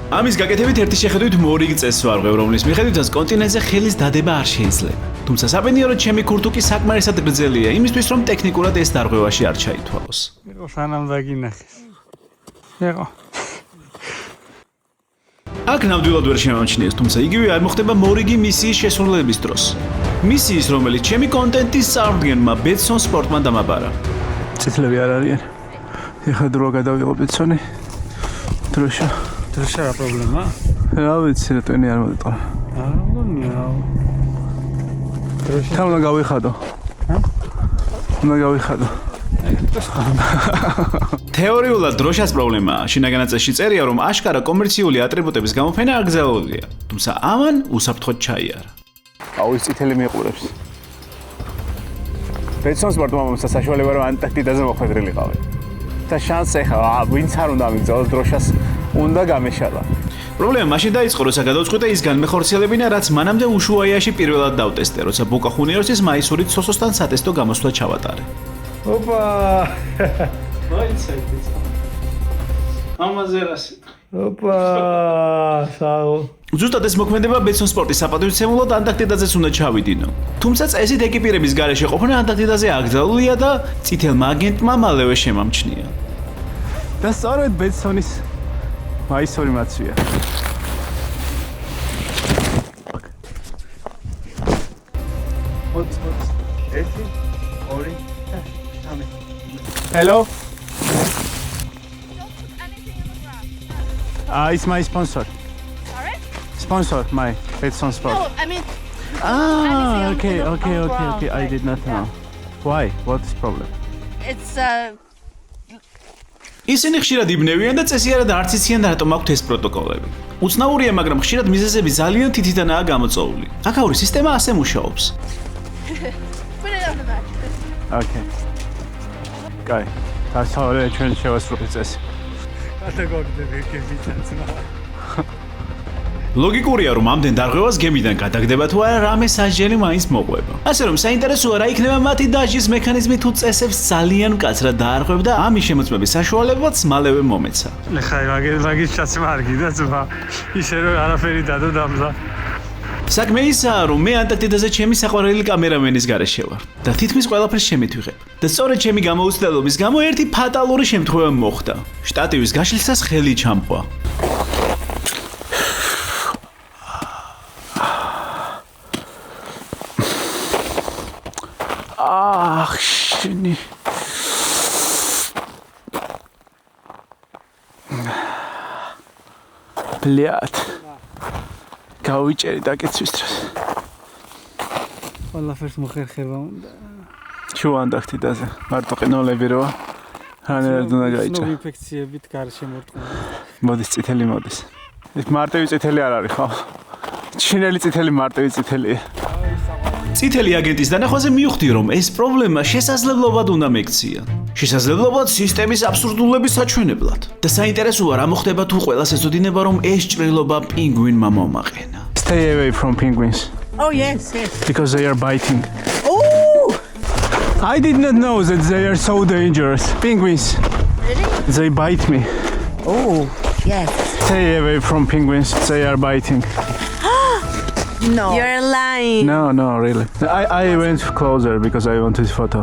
ამის გაკეთებით ერთი შეხედვით მორიგ წესს ვარღვევ, რომლის მიხედვითაც კონტინენტზე ხელის დადება არ შეიძლება. თუმცა საბედნიეროდ ჩემი ქურთუკი საკმარისად გრძელია იმისთვის, რომ ტექნიკურად ეს დარღვევაში არ ჩაითვალოს. იყო სანამ დაგინახეს. იყო. აქ ნამდვილად ვერ შემამჩნიეს, თუმცა იგივე არ მოხდება მორიგი მისიის შესრულების დროს. მისიის, რომელიც ჩემი კონტენტის წარდგენმა ბედსონ სპორტმა დამაბარა. წითლები არ არიან. ეხლა დრო გადავიღო ბედსონი. დროშა რა პრობლემა? რა ვიცი, რატომ არ მოდიტყვა. არ მგონია. თან უნდა გავიხადო. უნდა გავიხადო. თეორიულად დროშას პრობლემაა. შინაგან წესში წერია, რომ აშკარა კომერციული ატრიბუტების გამოფენა აკრძალულია, თუმცა ამან უსაფრთხოდ ჩაიარა. აუ ის წითელი მეყურებს. ბედსონ სპორტმა მომცა საშუალება, რომ ანტარქტიდაზე მოხვედრილიყავი. და შანსი ახლა ვინც არ უნდა ამიგზავნოს დროშას უნდა გამეშალა. პრობლემა მაშინ დაიწყო, როცა გადავწყვიტე ის განმეხორციელებინა, რაც მანამდე უშუაიაში პირველად დავტესტე, როცა ბუკა ხუნიორსის მაისურით სოსოსთან სატესტო გამოსვლა ჩავატარე. ოპა! მოიცეთ. ამაზე რასი. ოპა! საო. ზუსტად ეს მოქმედება ბედსონ სპორტის საპატივცემულოდ ანტარქტიდაზეც უნდა ჩავიდინო. თუმცა წესით ეკიპირების გარეშე ყოფნა ანტარქტიდაზე აკრძალულია და წითელმა აგენტმა მალევე შემამჩნია. და სწორედ ბედსონის მაისური მაცვია. Hello. It's my sponsor. Sorry? Sponsor, my Betsson Sport. No, I mean. Okay. I did not know. Why? What's the problem? It's ისინი ხშირად იბნევიან და წესიარად არ ციციან და რატომ აქვთ ეს პროტოკოლები. უცნაურია, მაგრამ ხშირად მიზეზები ძალიან თითითანაა გამოწვეული. აქაური სისტემა ასე მუშაობს. Put it on the back. Okay. Guy, that's how I try to show us what it says. ლოგიკურია, რომ ამდენ დარღვევას გემიდან გადაგდება თუ არა რამე სასჯელი მაინც მოყვება. ასე რომ საინტერესოა რა იქნება მათი დაჟის მექანიზმი თუ წესებს ძალიან მკაცრად დაარღვევ და ამის შემოწმების საშუალებაც მალევე მომეცა. ხაი მაგის ჩაცმარგი და ძმა ისე რომ არაფერი დადო დამზა. საქმე ისაა, რომ მე ანტარქტიდაზე ჩემი საყვარელი კამერამენის გარეშე ვარ და თითქმის ყველაფერს შემითვიღებ. და სწორედ ჩემი გამოუცდელობის გამო ერთი ფატალური შემთხვევა მოხდა. შტატივის გაშლისას ხელი ჩამყვა. ახშენი. Блядь. გავიჭერი დაკეცვის დროს. ყველაფერს მოხერხება უნდა. შუან დახტიდაზე. მარტო ყინოლები როა. რანერად უნდა გაიჭრა. ნუ ინფექციებით გარშე მორტყმა. მოდის წითელი მოდის. ეს მარტივი წითელი არ არის ხო? ჩინელი წითელი მარტივი წითელია. წითელი აგენტის დანახვაზე მივხვდი, რომ ეს პრობლემა შესაძლებლობად უნდა მეკცია. შესაძლებლობად სისტემის აბსურდულობის საჩვენებლად. და საინტერესოა რა მოხდება თუ ყველას ეცოდინება, რომ ეს ჭრილობა პინგვინმა მომაყენა. Stay away from penguins Oh, yes, yes. because they are biting. Oh! I did not know that they are so dangerous. Penguins. Really? They bite me. Oh, yes. Stay away from penguins. They are biting. No. You're lying. No, really. I went closer because I wanted photo.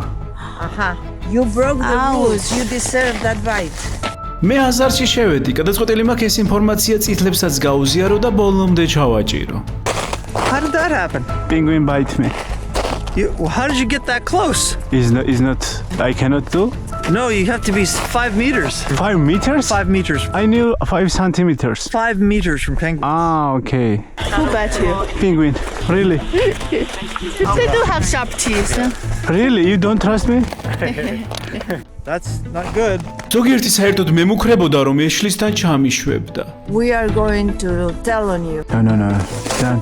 You broke the rules. You deserve that bite. მე აზარში შევედი, გადაწყვეტილი მაქვს ეს ინფორმაცია წითლებსაც გაუზიარო და ბოლომდე ჩავაჭირო. How did that happen? Penguin bite me. How did you get that close? Is not. I cannot do. No, you have to be 5 meters. 5 meters? 5 meters. I knew 5 centimeters. 5 meters from penguin. Ah, okay. Who bet you? Penguin. Really? They do have sharp teeth. Really? You don't trust me? That's not good. ზოგიერთი საერთოდ მემუქრებოდა, რომ ეშლისთან ჩამიშვებდა. We are going to tell on you. No.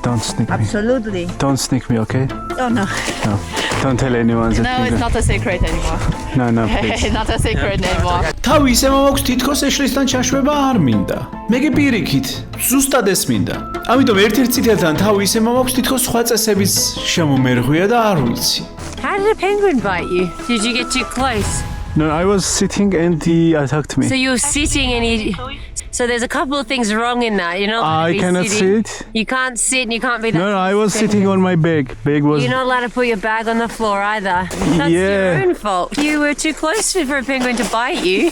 Don't sneak me. Absolutely. Don't sneak me, okay? Oh, no. No. Don't tell anyone that. No, it's not a secret anymore. No, please. Not a secret anymore. თავი ისე მომაქვს თითქოს ეშლისთან ჩაშვება არ მინდა. მე კი პირიქით, ზუსტად ეს მინდა. ამიტომ ერთ-ერთ წითელთან თავი ისე მომაქვს თითქოს სხვა წესების შემომერღვია და არ ვიცი. How did a penguin bite you? Did you get too close? No, I was sitting and he attacked me. So you were sitting and he... So there's a couple of things wrong in that. You're not allowed to I be cannot sitting. sit. You can't sit and you can't be that. No, I was sitting on my bag. Bag was. You're not allowed to put your bag on the floor either. That's your own fault. You were too close for a penguin to bite you.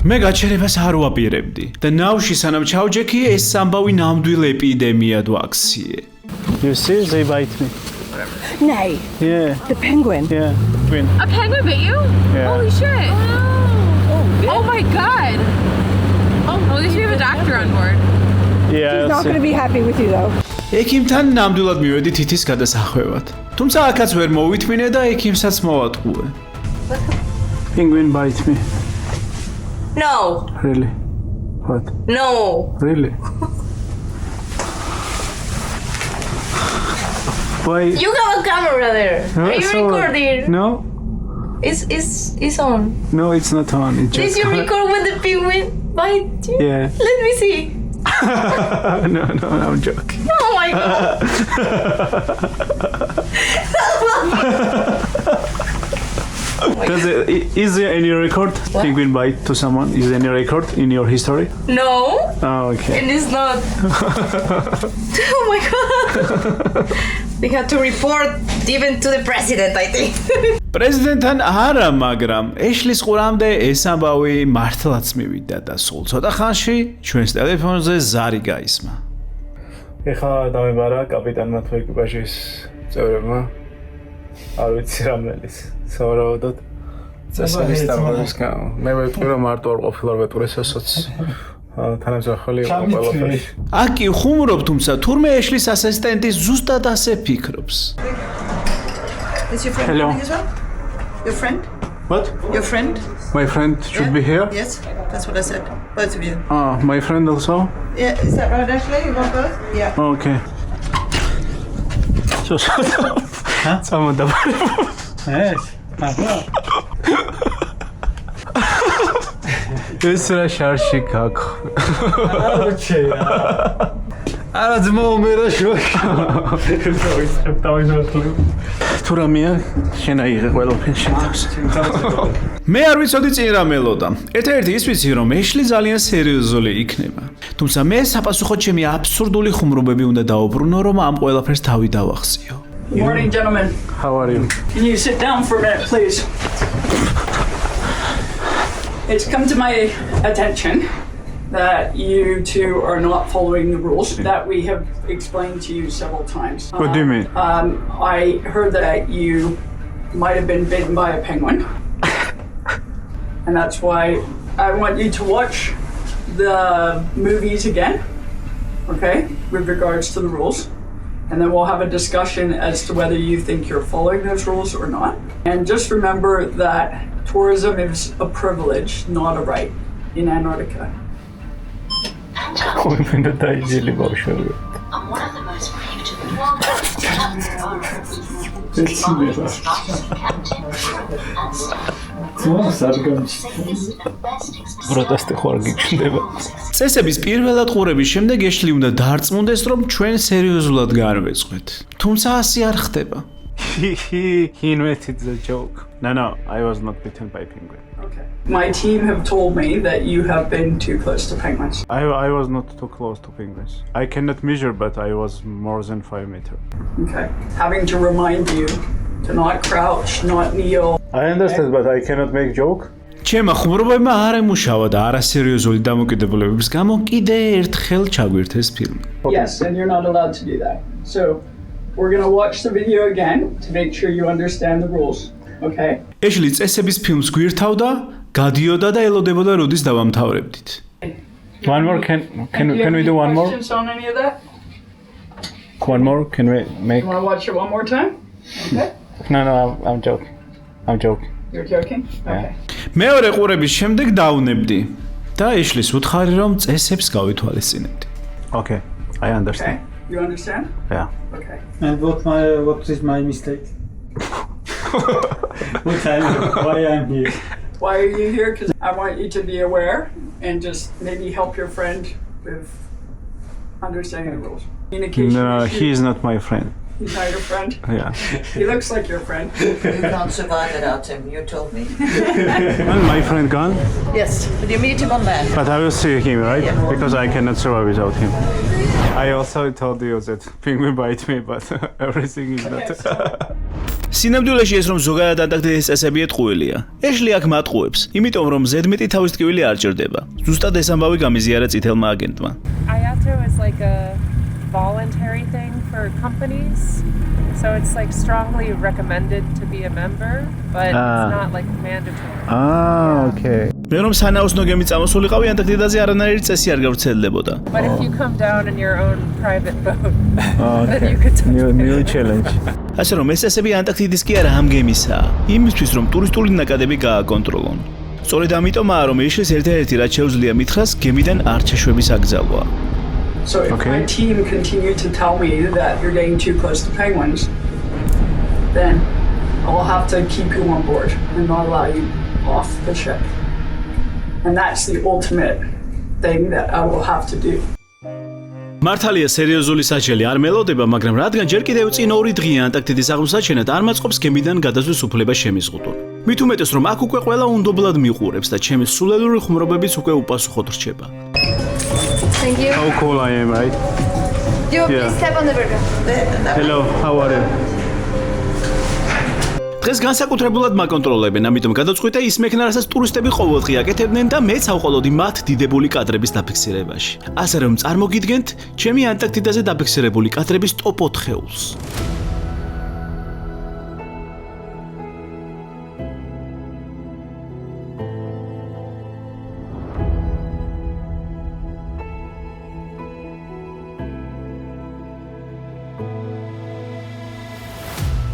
მე გაჩერებას არ ვაპირებდი და ნავში სანამ ჩავჯექი ეს სამბავი ნამდვილ ეპიდემიად ვაქციე. You see, they bite me. Nay. Yeah. The penguin. Yeah. Twin. A penguin bit you? Yeah. Holy shit. Oh my god. Oh, at least we have a doctor on board. Yeah. He's not going to be happy with you though. ექიმთან ნამდვილად მივედი თითის გადასახვევად. თუმცა აქაც ვერ მოვითმინე და ექიმსაც მოვატყუე. Penguin bite me. No. Really? What? No. Really? Why? You have a camera there. No, Are you so- recording? No. It's on. No, it's not on. It's Did just. you record when the penguin bite you? Yeah. Let me see. No, I'm joking. Oh my god. Is there any record? Penguin bite to someone? Is there any record in your history? No. Oh, okay. And it's not. Oh my god. We have to report even to the president, I think. პრეზიდენტთან არა, მაგრამ ეშლის ყურამდე ეს ამბავი მართლაც მივიდა და სულ ცოტა ხანში ჩვენს ტელეფონზე ზარი გაისმა. ეხლა დამებარა კაპიტანმა თუ ეკიპაჟის წევრებმა. არ ვიცი რამელის. სავარაუდოდ წესების წარმოების გამო. მე ვეტყვი რომ მარტო არ ყოფილა ვეტყურეს ასოც. თანამსახელი იყო ყველაფერი. აქ კი ხუმრობ, თუმცა თურმე ეშლის ასისტენტი ზუსტად ასე ფიქრობს. Is your friend Hello. coming as well? Your friend? What? Your friend? My friend should be here. Yes, that's what I said. Both of you. Ah, my friend also. Yeah, is that right, Ashley? You want both? Yeah. Okay. So shut up. Someone Yes. ეს რა შარში გაქ. არა ძმო მე რა შოქი. თუ რამეა შენ აიღე ყველაფერი შენ თავს. მე არ ვიცოდი წინ რა მელოდა. ერთ-ერთი ის ვიცი რომ ეშლი ძალიან სერიოზული იქნება. თუმცა მე საპასუხოდ ჩემი აბსურდული ხუმრობები უნდა დაუბრუნო, რომ ამ ყველაფერს თავი დავახსიო. Morning, gentlemen. How are you? Can you sit down for a minute, please? It's come to my attention that you two are not following the rules that we have explained to you several times. What do you mean? I heard that you might have been bitten by a penguin. And that's why I want you to watch the movies again, okay, with regards to the rules. And then we'll have a discussion as to whether you think you're following those rules or not. And just remember that tourism is a privilege, not a right in Antarctica. I'm one of the most brave to the world. წესების პირველად ყურების შემდეგ ეშლი უნდა დარწმუნდეს, რომ ჩვენ სერიოზულად განვეწყვეთ. თუმცა ასე არ ხდება. He invented the joke. No, I was not bitten by penguin. Okay. My team have told me that you have been too close to penguins. I was not too close to penguins. I cannot measure, but I was more than 5 meters. Okay. Having to remind you to not crouch, not kneel. I understand, but I cannot make joke. ჩემმა ხუმრობებმა არ ემუშავა და არასერიოზული დამოკიდებულებების გამო კიდე ერთხელ ჩაგვირთეს ფილმი. Yes, and you're not allowed to do that. So, we're going to watch the video again to make sure you understand the rules. Okay? ეშლი წესების ფილმს გვირთავდა, გადიოდა და ელოდებოდა როდის დავამთავრებდით. One more, can we do one more? Questions on any of that? One more, can we make? You want to watch it one more time? Okay. No, I'm joking. I'm joking. You're joking? Okay. მეორე ყურების შემდეგ დავნებდი და ეშლის უთხარი რომ წესებს გავითვალისწინებდი. Okay, I understand. Okay. You understand? Yeah. Okay. And what is my mistake? Why I'm here? Why are you here? Because I want you to be aware and just maybe help your friend with understanding the rules. Communication. No, issues. he is not my friend. He's not your friend? Yeah. He looks like your friend. You can't survive without him, you told me. Well, my friend gone, Yes, but you meet him on land. but I will see him, right? Because I cannot survive without him. I also told you that penguin bite me, but everything is not. სინამდვილეში ეს რომ ზოგადად ანტარქტიდის წესები ეტყუილია. ეშლი აქ მატყუებს, იმიტომ რომ ზედმეტი თავის ტკივილი არ ჭირდება. ზუსტად ეს ამბავი გამიზიარა წითელმა აგენტმა. IATO is like a voluntary thing for companies. So it's like strongly recommended to be a member, but it's not like mandatory. Okay. მე რომ სანაოსნო გემი წამოსულიყავი ანტარქტიდაზე არანაირი წესი არ გავრცელდებოდა. But if you come down in your own private boat, then you could New challenge. ასე რომ ეს წესები ანტარქტიდის კი არა ამ გემისაა, იმისთვის რომ ტურისტული ნაკადები გააკონტროლონ. სწორედ ამიტომაა რომ ეშლის ერთ-ერთი რაც შეუძლია მითხრას გემიდან არ ჩაშვების აკრძალვა. So if my team continue to tell me that you're getting too close to penguins, then I'll have to keep you on board and not allow you off the ship. And that's the ultimate thing that I will have to do. მართალია სერიოზული საჭელი არ მელოდება, მაგრამ რადგან ჯერ კიდევ წინ 2 დღეა ანტარქტიდის აღმოსაჩენად არ მაწყობს გემიდან გადასვლის უფლება შემიზღუდონ. მით უმეტეს რომ აქ უკვე ყველა უნდობლად მიყურებს და ჩემი სულელური ხუმრობებიც უკვე უპასუხოდ რჩება. Thank you. How cool I am, right? You please step on the burger. Hello, how are you? დღეს განსაკუთრებულად მაკონტროლებენ, ამიტომ გადაწყვიტე ის მექნა, რასაც ტურისტები ყოველდღე აკეთებდნენ და მეც ავყოლოდი მათ დიდებული კადრების დაფიქსირებაში. ასე რომ წარმოგიდგენთ ჩემი ანტარქტიდაზე დაფიქსირებული კადრების ტოპ 4-ს.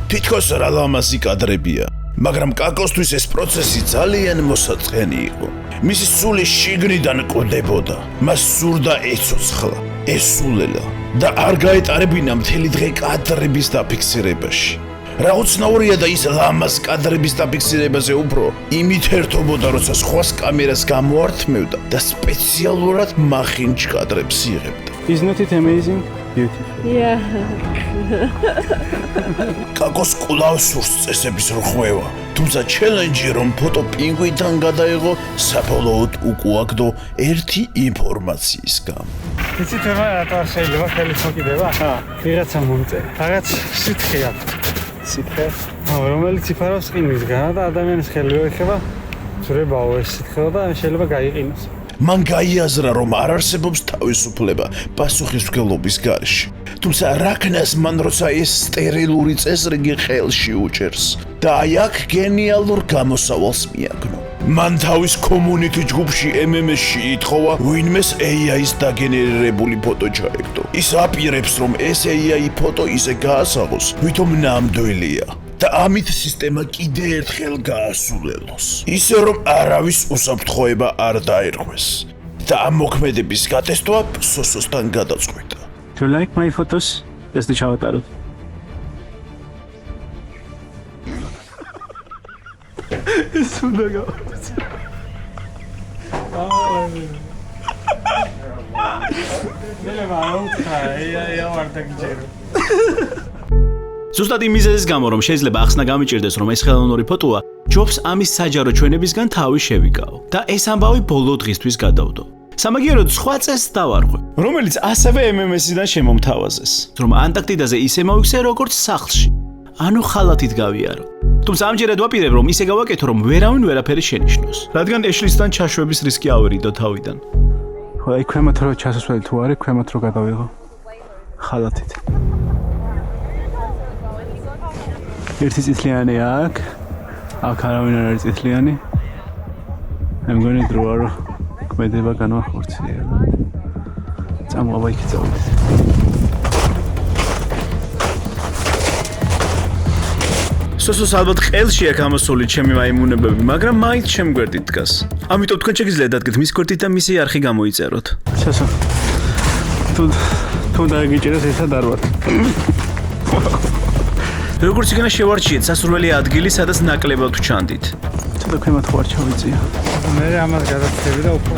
თითქოს რა ლამაზი კადრებია, მაგრამ კაკოსთვის ეს პროცესი ძალიან მოსაწყენი იყო. მისი სული შიგნიდან კვდებოდა, მას სურდა ეცოცხლა, ესულელა და არ გაეტარებინა მთელი დღე კადრების დაფიქსირებაში. რა უცნაურია და ის ლამაზ კადრების დაფიქსირებაზე უფრო იმით ერთობოდა, როცა სხვას კამერას გამოართმევდა და სპეციალურად მახინჯ კადრებს იღებდა. Isn't it amazing? Beautiful. Yeah. კაკოს კვლავ სურს წესების რღვევა, თუმცა ჩელენჯი რომ ფოტო პინგვინთან გადაიღო, საბოლოოდ უკუაგდო ერთი ინფორმაციის გამო. იცით რა არ შეიძლება ხელის მოკიდება? ვიღაცა მომწერა. რაღაც სითხე აქვს. სითხე? რომელიც იფარავს ყინვისგან და ადამიანის ხელი რო ეხება, ძრებაო ეს სითხეო და შეიძლება გაიყინოს. მან გაიაზრა, რომ არ არსებობს თავისუფლება პასუხისმგებლობის გარეშე. თუმცა რაკნას მან როცა ეს სტერილური წესრიგი ხელში უჭერს და აი აქ გენიალურ გამოსავალს მიაგნო. მან თავის community ჯგუფში MMS-ში ითხოვა ვინმეს AI-ის დაგენერირებული ფოტო ჩაეგდო. ის აპირებს, რომ ეს AI ფოტო ისე გაასაღოს, ვითომ ნამდვილია. და ამით სისტემა კიდე ერთხელ გაასულელოს. ისე რომ არავის უსაფრთხოება არ დაერღვეს. და ამ მოქმედების გატესტვა სოსოსთან გადაწყვიტა. Do you like my photos? Ezt is avtarod. Ez უნდა გავაცე. ზუსტად იმ მიზეზის გამო, რომ შეიძლება ახსნა გამიჭირდეს, რომ ეს ხელოვნური ფოტოა, ჯობს ამის საჯარო ჩვენებისგან თავი შევიკაო და ეს ამბავი ბოლო დღისთვის გადავდო. სამაგიეროდ სხვა წესს დავარღვე, რომელიც ასევე MMS-დან შემომთავაზეს, რომ ანტარქტიდაზე ისე მოვიქცე, როგორც სახლში. ანუ ხალათით გავიარო. თუმცა ამჯერად ვაპირებ, რომ ისე გავაკეთო, რომ ვერავინ ვერაფერი შენიშნოს, რადგან ეშლისთან ჩაშვების რისკი ავერიდო თავიდან. ხო, აი ქვემოთ რო ჩასასვლელი თუ არის, ქვემოთ რო გადავიღო ხალათით. ერთი წითლიანი აქ, აქ არავინ არ არის წითლიანი. მე მგონი დროა რომ მედება განვახორციელა. წამოვა იქ წავიდეთ. სოსოს ალბათ ყელში აქვს ამოსული ჩემი მაიმუნებები, მაგრამ მაინც ჩემ გვერდით დგას. ამიტომ თქვენ შეგიძლიათ დადგეთ მის გვერდით და მისი არხი გამოიწეროთ. სოსო. თუ დაგიჭირეს ერთად არ ვარ. როგორც იქნება შევარჩიეთ სასურველი ადგილი, სადაც ნაკლებად ვჩანდით. ცოტა ქვემოთ ხوار ჩავიწია. მე ამას გადავწევი და უფრო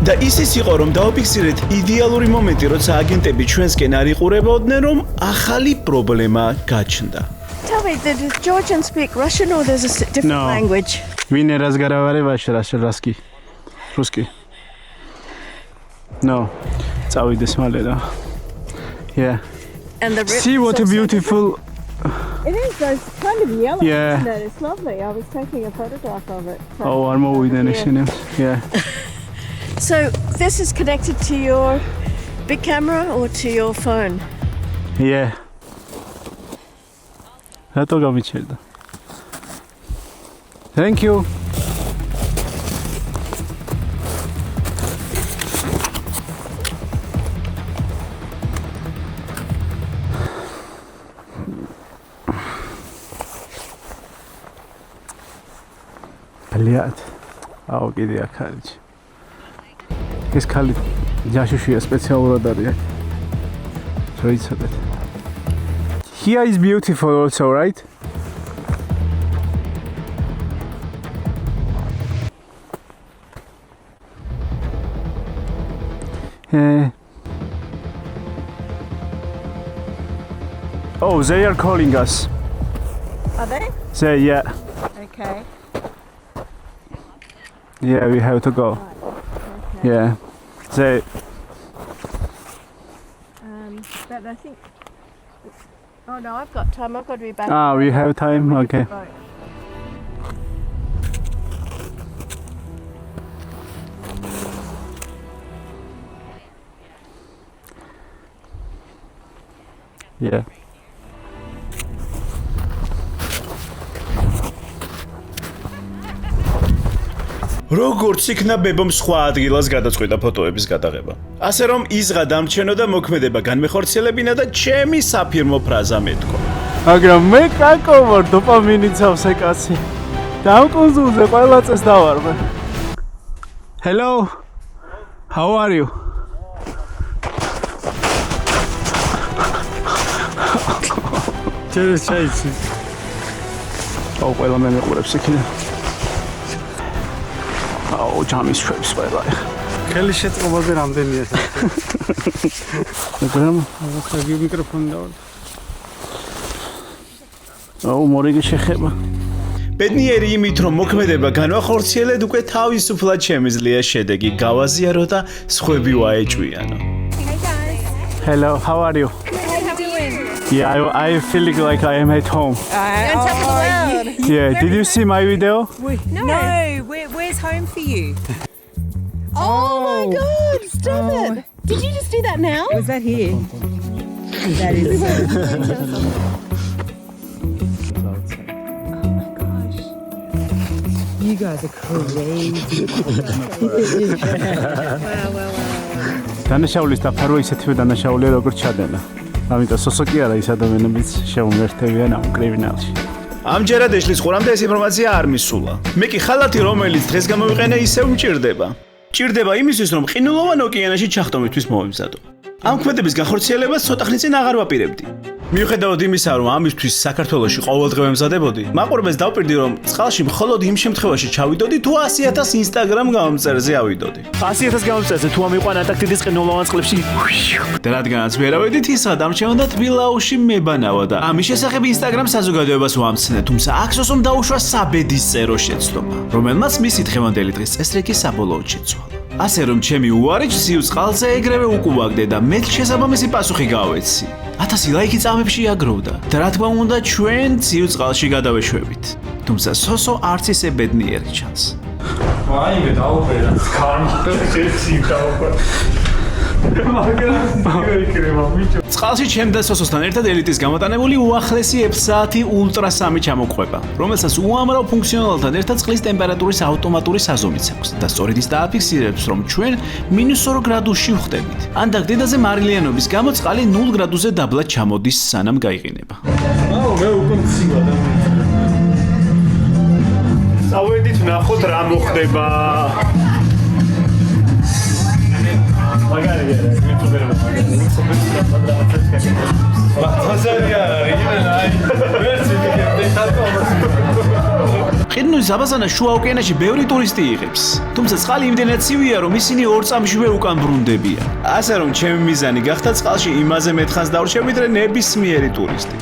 და ის იყო, რომ დავაფიქსირეთ იდეალური მომენტი, როცა აგენტები ჩვენსკენ არ იყურებოდნენ, რომ ახალი პრობლემა გაჩნდა. Tell me, did Georgian speak Russian or there's a different language? Вин разговариваешь русский. Русский. No. Წავიდეს მალე და. Yeah. And the See what a beautiful It is, it's kind of yellow, Yeah. isn't it? It's lovely. I was taking a photograph of it. Oh, არ მოვიდნენ ისინი. Yeah. So, this is connected to your big camera or to your phone? Yeah. რატო გამიჩერდა? Thank you. Блядь. აუ კიდე აქ არის. ეს ხალი ჯაშუშია სპეციალურად არის. Შეიძლება. Here is beautiful also, right? Oh, they are calling us. Are they? They, yeah. Okay. Yeah, we have to go. Okay. Yeah. They. But I think. Oh no, I've got time. I've got to be back. Ah, we have time. Okay. Yeah. როგორც იქნა ბებომ სხვა ადგილას გადაწყვიტა ფოტოების გადაღება. ასე რომ იზღა დამრჩენო და მოქმედება განმეხორციელებინა და ჩემი საფირმო ფრაზა მეთქო. მაგრამ მე კაკო ვარ, დოპამინი ცავს ეკაცი. და ამ კონსულზე ყველა წეს დავარღვე. Hello. How are you? Cheers, cheers. აუ ყველა მე მეყურებს იქიდან. აუ ჯამის შვებს ყველა ეხა. ხელი შეწყობაზე რამდენია საერთოდ? მაგრამ ხაგი მიკროფონი დავარ. აუ მორიგი შეხება. ბედნიერი იმით, რომ მოქმედება განვახორციელეთ, უკვე თავისუფლად შემიძლია შედეგი გავაზიარო და სხვები ვაეჭვიანო. Hey guys. Hello, how are you? How you doing? Yeah, I feel like I am at home. On top of the world. Yeah, did you see my video? No, where's home for you? Oh my God! Stop it! Did you just do that now? Was that here? That is. You guys are crazy. დანაშაულის დაფარვა ისეთივე დანაშაულია როგორც ჩადენა. ამიტომ სოსო კი არა ის ადამიანებიც შეუმერთებიან ამ კრიმინალში. ამჯერად ეშლის ყურამდე ეს ინფორმაცია არ მისულა. მე კი ხალათი რომელიც დღეს გამოვიყენე ისევ მჭირდება. მჭირდება იმისთვის რომ ყინულოვან ოკეანეში ჩახტომისთვის მოვიმზადო. ამ ქმედების განხორციელებას ცოტა ხნის წინ აღარ ვაპირებდი. მიუხედავად იმისა, რომ ამისთვის საქართველოში ყოველდღე მზადებოდი, მაყურებელს დავპირდი, რომ წყალში მხოლოდ იმ შემთხვევაში ჩავიდოდი, თუ 100,000 Instagram გამომწერზე ავიდოდი. 100,000 გამომწერზე თუ ამიყვან ანტარქტიდის ყინულოვან წყლებში. და რადგანაც ვერავედით ისა დამჩენოდა თბილაუში მებანავა და ამის შესახებ Instagram საზოგადოებას ვამცნე, თუმცა აქ სოსომ დაუშვა საბედის წერო შეცდომა, რომელმაც მისი დღევანდელი დღის წესრიგი საბოლოოდ შეცვალა. ასე რომ ჩემი უარი ციუს წყალზე ეგრევე უკუვაგდე და მეც შესაბამისი პასუხი გავეცი. 1000 ლაიქი წამებში აგროვდა და რა თქმა უნდა ჩვენ ციუს წყალში გადავეშვებით. თუმცა სოსო არც ისე ბედნიერი ჩანს. ვაიმე დაუპერა კარმა შეცი დაუპერა. წყალში ჩემ და სოსოსთან ერთად ელიტის გამოტანებული უახლესი F-საათი Ultra 3 ჩამოყვება, რომელსაც უამრავ ფუნქციონალთან ერთად წყლის ტემპერატურის ავტომატური საზომიც აქვს და სწორედ ის დააფიქსირებს, რომ ჩვენ -2 გრადუსში ვხდებით. ანტარქტიდაზე მარილიანობის გამო წყალი 0 გრადუსზე დაბლა ჩამოდის, სანამ გაიყინება. აუ, მე უკვე მციგა და წავედით ვნახოთ რა მოხდება. მაგარია, YouTuber-მა მაგარია. ყინულის აბაზანას შუა ოკეანეში ბევრი ტურისტი იღებს, თუმცა წყალი იმდენად ცივია, რომ ისინი 2 წამშივე უკან ბრუნდებიან. ასე რომ ჩემი მიზანი გახდა წყალში იმაზე მეთხანს დავრჩე, ვიდრე ნებისმიერი ტურისტი.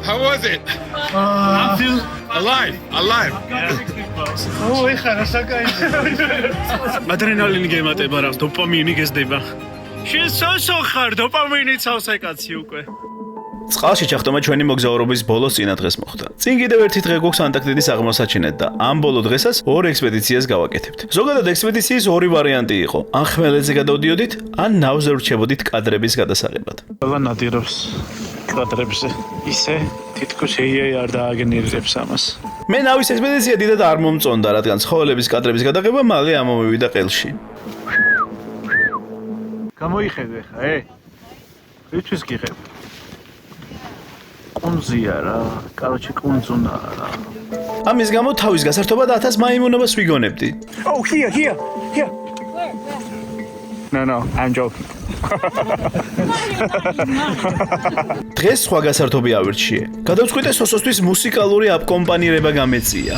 How was it? I feel alive. ой, хорошо, конечно. ადრენალინი გემატება რა, დოპამინი გეზდება. შენ სოსო ხარ, დოპამინიც ავსეკაცი უკვე. წყალში ჩახტომა ჩვენი მოგზაურობის ბოლოს წინადღეს მოხდა. წინ კიდევ ერთი დღე გვაქვს ანტარქტიდის აღმოსაჩენად და ამ ბოლო დღესაც 2 ექსპედიციას გავაკეთებთ. ზოგადად ექსპედიციის 2 ვარიანტი იყო. ან ხმელეთზე გადავდიოდით, ან ნავზე ვრჩებოდით კადრების გადასაღებად. ყველა ნადირობს კადრებზე. ისე თითქოს AI არ დააგენერირებს ამას. მე ნავის ექსპედიცია დიდად არ მომწონდა, რადგან ცხოველების კადრების გადაღება მალე ამომივიდა ყელში. გამოიხედე ხა, რითვის გიღებ? კუნზია რა, კაროჩე კუნზუნაა რა. ამის გამო თავის გასართობად 1000 მაიმუნობას ვიგონებდი. Oh, here. No, I'm joking. დღეს სხვა გასართობი ავირჩიე. გადავწყვიტე სოსოსთვის მუსიკალური აკომპანირება გამეწია.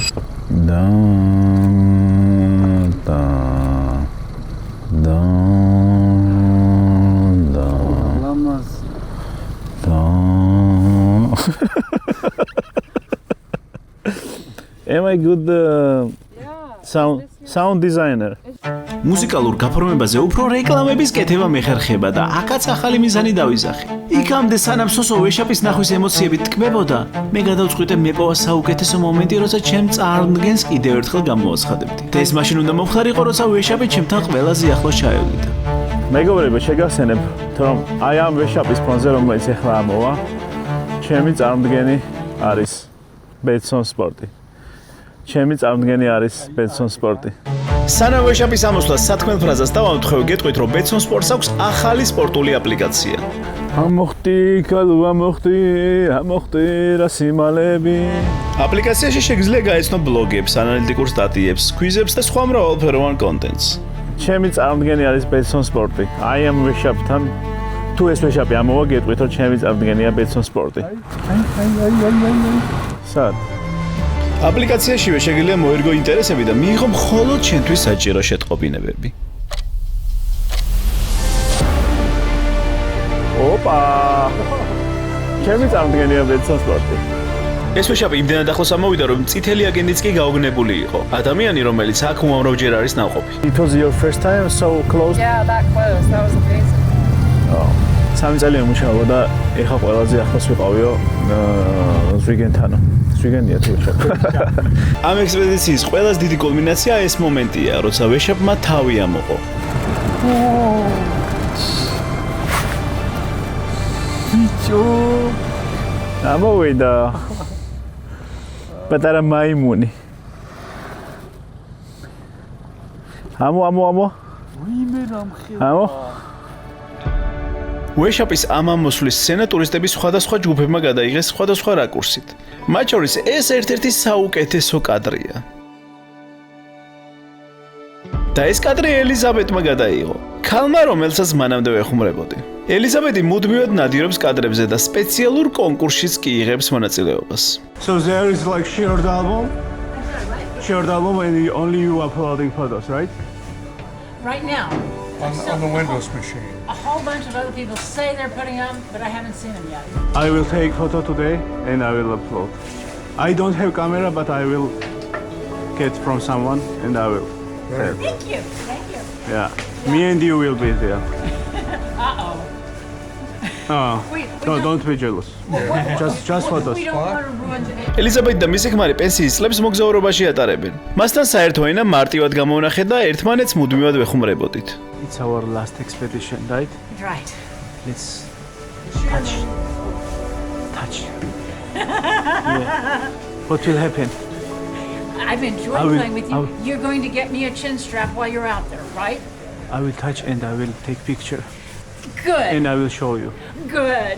Am I good sound designer? მუსიკალურ გაფორმებაზე უფრო რეკლამების კეთება მეხერხება და აქაც ახალი მიზანი დავიზახე. იქამდე სანამ სოსო ვეშაპის ნახვის ემოციებით ტკბებოდა, მე გადავწყვიტე მეპოვა საუკეთესო მომენტი, როცა ჩემ წარდგენს კიდევ ერთხელ გამოვაცხადებდი. და ეს მაშინ უნდა მომხდარიყო, როცა ვეშაპი ჩემთან ყველაზე ახლოს ჩაევიდა. მეგობრებო, შეგახსენებ, რომ აი ამ ვეშაპის ფონზე, რომელიც ახლა ამოვა, ჩემი წარმდგენი არის Betson Sport-ი. ჩემი წარმდგენი არის Betson Sport-ი. სანამ ვეშაპის ამოსვლას სათქმელ ფრაზას დავამთხევ, გეტყვით, რომ Betson Sports აქვს ახალი სპორტული აპლიკაცია. ამოხტი, კალო, ამოხტი რა სიმალები. აპლიკაციაში შეგიძლია გაეცნო ბლოგებს, ანალიტიკურ სტატიებს, ქვიზებს და სხვა მრავალფეროვან კონტენტს. ჩემი წარმდგენი არის Betson Sport-ი. აი ამ ვეშაპთან თუ ეს ვეშაპი ამოვა, გეტყვით, რომ ჩემი წარმდგენია Betson Sport-ი. სად? აპლიკაციაშივე შეგიძლია მოერგო ინტერესები და მიიღო მხოლოდ ჩვენთვის საჭირო შეტყობინებები. ოპა! ჩემი წარმდგენია Betson Sport-ი. ეს ვეშაპი იმდენად ახლოს ამოვიდა, რომ წითელი აგენტიც კი გაოგნებული იყო. ადამიანი, რომელიც აქ უამრავჯერ არის ნავყოფი. It was your first time so close? Yeah, that close. That was amazing. სამი წელი მუშაობა და ეხა ყველაზე ახლოს ვიყავიო ზვიგენთანო. ზვიგენია თუ შე. ამ ექსპედიციის ყველაზე დიდი კულმინაცია ეს მომენტია, როცა ვეშაპმა თავი ამოყო. ბიჭო. ამოვიდა. პატარა მაიმუნი. ამო. ვიმე რამხე. ამო. ვეშაპის ამ ამოსვლის სცენა ტურისტების სხვადასხვა ჯგუფებმა გადაიღეს სხვადასხვა რაკურსით. მათ შორის ეს ერთ-ერთი საუკეთესო კადრია. და ეს კადრი ელიზაბეტმა გადაიღო. ქალმა, რომელსაც მანამდე ვეხუმრებოდი. ელიზაბეტი მუდმივად ნადირობს კადრებზე და სპეციალურ კონკურსშიც კი იღებს მონაწილეობას. So there is like shared album? Shared album and only you uploading photos, right? Right now. On the Windows machine. A whole bunch of other people say they're putting them, but I haven't seen them yet. I will take photo today and I will upload. I don't have camera, but I will get from someone and I will. Thank you. Yeah, me and you will be there. Uh-oh. Oh, Wait, no, don't be jealous. Just photos. We don't want to ruin today. ელიზაბეტ და მისი ქმარი პენსიის წლებს მოგზაურობაში ატარებენ. მასთან საერთო ენა მარტივად გამოვნახეთ და ერთმანეთს მუდმივად ვეხუმრებოდით. It's our last expedition, right? Right. Let's touch. Yeah. What will happen? I've enjoyed playing with you. You're going to get me a chin strap while you're out there, right? I will touch and I will take picture. Good. And I will show you. Good.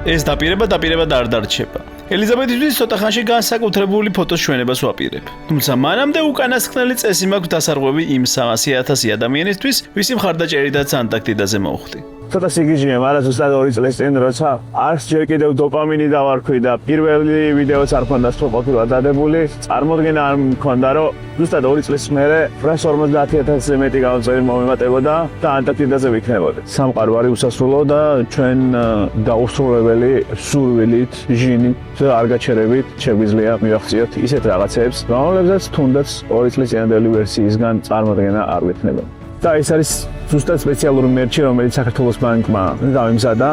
ეს დაპირება და არ დარჩება. ელიზაბეტისთვის ცოტა ხანში განსაკუთრებული ფოტოს ჩვენებას ვაპირებ. თუმცა მანამდე უკანასკნელი წესი მაქვს დასარღვევი იმ 300,000 ადამიანისთვის, ვისი მხარდაჭერით და კონტაქტიდაზე მოვხდი. ცოტა სიგიჟეა, მაგრამ ზუსტად 2 წლის წინ როცა არც ჯერ კიდევ დოპამინი დავარქვი და პირველი ვიდეოც არ მქონდა სულ ყოფილა დადებული, წარმოდგენა არ მქონდა, რომ ზუსტად 2 წლის მერე 50,000-ზე მეტი გამომწერი მომემატებოდა და ანტარქტიდაზე ვიქნებოდი. სამყარო არის უსასრულო და ჩვენ დაუსრულებელი სურვილით, ჟინით და არ გაჩერებით შეგვიძლია მივახციოთ ისეთ რაღაცებს, რომლებზეც თუნდაც 2 წლის წინანდელი ვერსიისგან წარმოდგენა არ ვიქნება. და ეს არის ზუსტად სპეციალური მერჩი, რომელიც საქართველოს ბანკმა გამიმზადა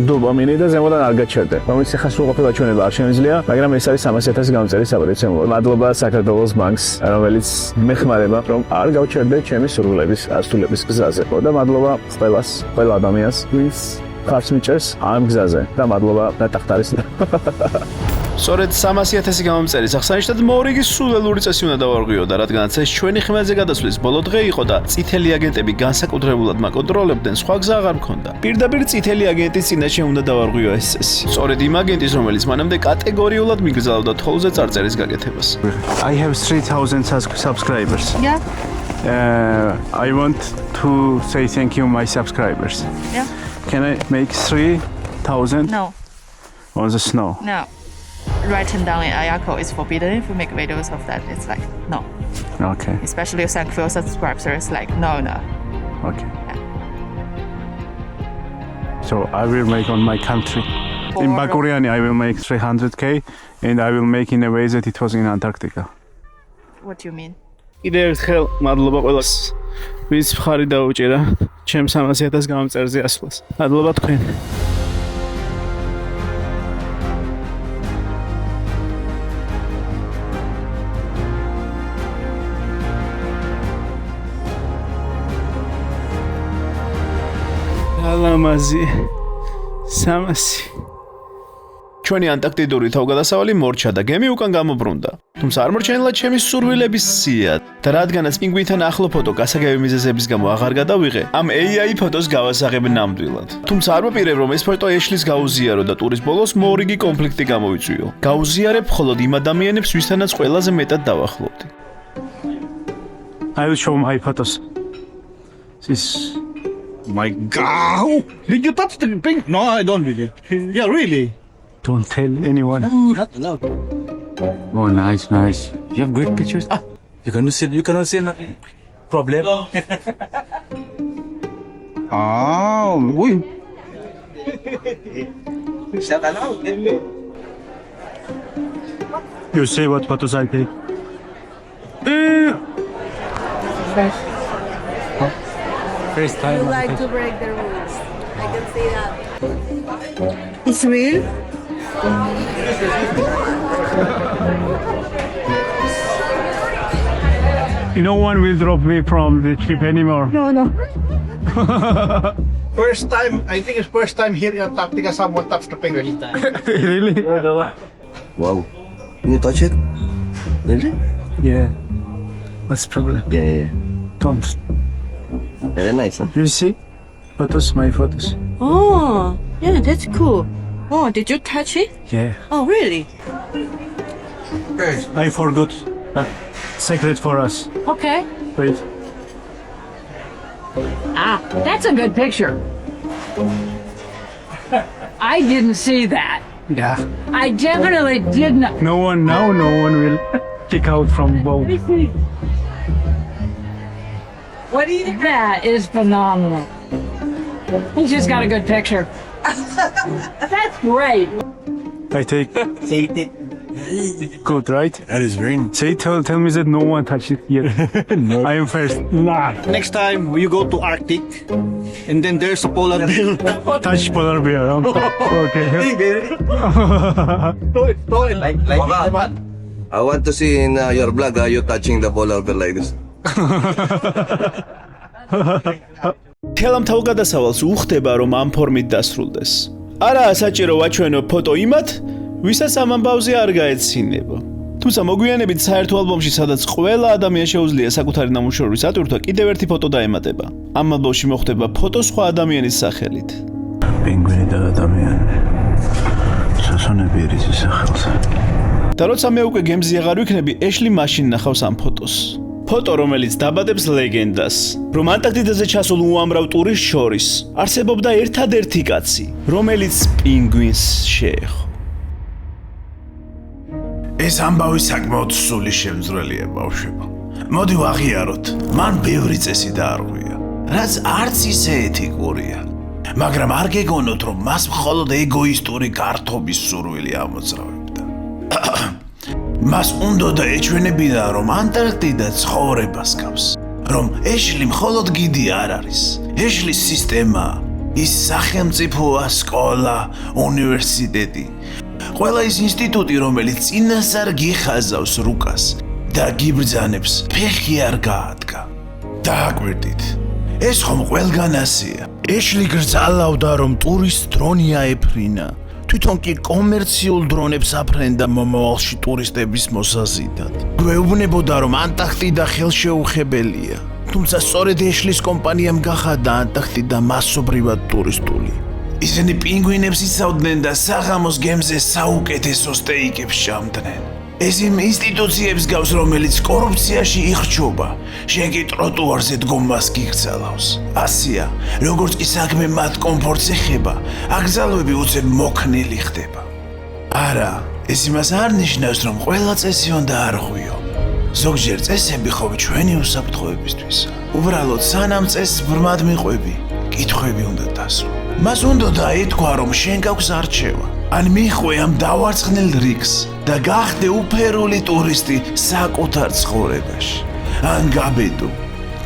დოპამინი და ზემოდან არ გაჩერდა. რომელიც ახლა სრულყოფილად ჩვენება არ შემიძლია, მაგრამ ეს არის 300,000 გამომწერის საპროცენტო. მადლობა საქართველოს ბანკს, რომელიც მეხმარება, რომ არ გავჩერდე ჩემი სურვილების ასრულების გზაზე. და მადლობა ყველა ადამიანს, ვინც ხარს მიჭერს ამ გზაზე. და მადლობა ნატახტარის. სწორედ 300,000 გამომწერის აღსანიშნად მორიგი სულელური წესი უნდა დავარღვიო და რადგანაც ეს ჩვენი ხმაზე გადასვლის ბოლო დღე იყო და წითელი აგენტები განსაკუთრებულად მაკონტროლებდნენ, სხვა გზა აღარ მქონდა. პირდაპირ წითელი აგენტის წინაშე უნდა დავარღვიო ეს წესი. სწორედ იმ აგენტის, რომელიც მანამდე კატეგორიულად მიგრძელავდა თოვლზე წარწერის გაკეთებას. I have 3,000 subscribers. Yeah. I want to say thank you my subscribers. Yeah. Can I make 3,000? No. On the snow. No. Writing down in Ayako is forbidden. If you make videos of that, it's like no. Okay. Especially if thank for subscribers, like no. Okay. Yeah. So I will make on my country. In Bakuriani, I will make 300k, and I will make in a way that it was in Antarctica. What do you mean? კიდევ ერთხელ მადლობა ყველას, ვინც მხარი დაუჭირა ჩემს 300,000 გამომწერზე ასვლას. მადლობა თქვენ. ლამაზი 300 ჩვენი ანტარქტიდური თავგადასავალი მორჩა და გემი უკან გამობრუნდა. თუმცა არ მორჩენილა ჩემი სურვილების სია და რადგანაც პინგვინთან ახლო ფოტო გასაგები მიზეზების გამო აღარ გადავიღე, ამ AI ფოტოს გავასაღებ ნამდვილად. თუმცა არ ვაპირებ რომ ეს ფოტო ეშლის გაუზიარო და ტურის ბოლოს მორიგი კონფლიქტი გამოვიწვიო. გავუზიარებ მხოლოდ იმ ადამიანებს, ვისთანაც ყველაზე მეტად დავახლოვდი. I will show my photos. This My God! Did you touch the pink? No, I don't really. Yeah, really. Don't tell anyone. Not allowed. Oh, nice. You have great pictures. You cannot see nothing. Problem. Oui. You say what photos I take? First time. You like to break the rules. I can see that. It's real? No one will drop me from the ship anymore. No. First time, I think it's first time here in Antarctica someone touched the penguin. Really? Wow. You touch it? Really? Yeah. What's the problem? Yeah. Don't. Very nice, huh? You see? Photos, my photos. Oh, yeah, that's cool. Oh, did you touch it? Yeah. Oh, really? I forgot. Secret for us. Okay. Wait. That's a good picture. I didn't see that. Yeah. I definitely did not. No one will kick out from boat. What do you think? That is phenomenal. He's just got a good picture. That's great. I take. Good, right? That is very nice. Say, tell me that no one touched it yet. No. I am first. Nah. Next time you go to Arctic and then there's a polar bear. Touch polar bear. Okay. I want to see in your blog how you touching the polar bear like this. თელამთავ გადასავალს უხდება რომ ამ ფორმით დასრულდეს. არაა საჭირო ვაჩვენო ფოტო იმათ, ვისაც ამ ამბავზე არ გაეცინება. თუმცა მოგვიანებით საერთო ალბომში, სადაც ყველა ადამიანს შეუძლია საკუთარი ნამუშევრის ატვირთვა, კიდევ ერთი ფოტო დაემატება. ამ ალბომში მოხდება ფოტო სხვა ადამიანის სახელით. პინგვინი და ადამიანი. სასონები რის სახელზე. და როცა მე უკვე გემზე აღარ ვიქნები, ეშლი მაშინ ნახავს ამ ფოტოს. ფოტო, რომელიც დაბადებს ლეგენდას, რომ ანტარქტიდაზე ჩასულ უამრავ ტურის შორის არსებობდა ერთადერთი კაცი, რომელიც პინგვინს შეეხო. ეს ამბავი საკმაოდ სული შემძვრელია, ბავშვებო. მოდი ვაღიაროთ, მან ბევრი წესი დაარღვია, რაც არც ისე ეთიკურია. მაგრამ არ გეგონოთ, რომ მას მხოლოდ ეგოისტური გართობის სურვილი ამოძრავებდა. მას უნდა ეჩვენებინა, რომ ანტარქტიდა ცხოვრებას გავს, რომ ეშლი მხოლოდ გიდი არ არის. ეშლის სისტემა, ის სახელმწიფოა, სკოლა, უნივერსიტეტი. ყველა ის ინსტიტუტი, რომელიც წინასწარ გიხაზავს რუკას და გიბრძანებს, ფეხი არ გაადგა. დააკვირდით, ეს ხომ ყველგან ასეა. ეშლი გრძალავდა, რომ ტურის დრონი აეფრინა. თვითონ კი კომერციულ დრონებს აფრენდა მომავალში ტურისტების მოსაზიდად. გვეუბნებოდა, რომ ანტარქტიდა ხელშეუხებელია. თუმცა სწორედ ეშლის კომპანიამ გახადა ანტარქტიდა მასობრივად ტურისტული. ისინი პინგვინებს იცავდნენ და საღამოს გემზე საუკეთესო სტეიკებს ჭამდნენ. ეს იმ ინსტიტუციებს გავს, რომელიც კორუფციაში იხრჯობა. შენ კი ტროტუარზე დგომას გიგრძელავს. ასია, როგორც კი საქმე მათ კომფორტს ეხება, აკრძალვები უცებ მოქნილი ხდება. არა, ეს იმას არ ნიშნავს, რომ ყველა წესი უნდა არღვიო. ზოგჯერ წესები ხო ჩვენი უსაფრთხოებისთვისა. უბრალოდ სანამ წესს ბრმად მიყვები, კითხვები უნდა დასრულო. მას უნდა დაეთქვა, რომ შენ გაქვს არჩევა. ან მიხვე ამ დავარცხნილ რიგს და გახდე უფერული ტურისტი საკუთარ ცხოვრებაში. ან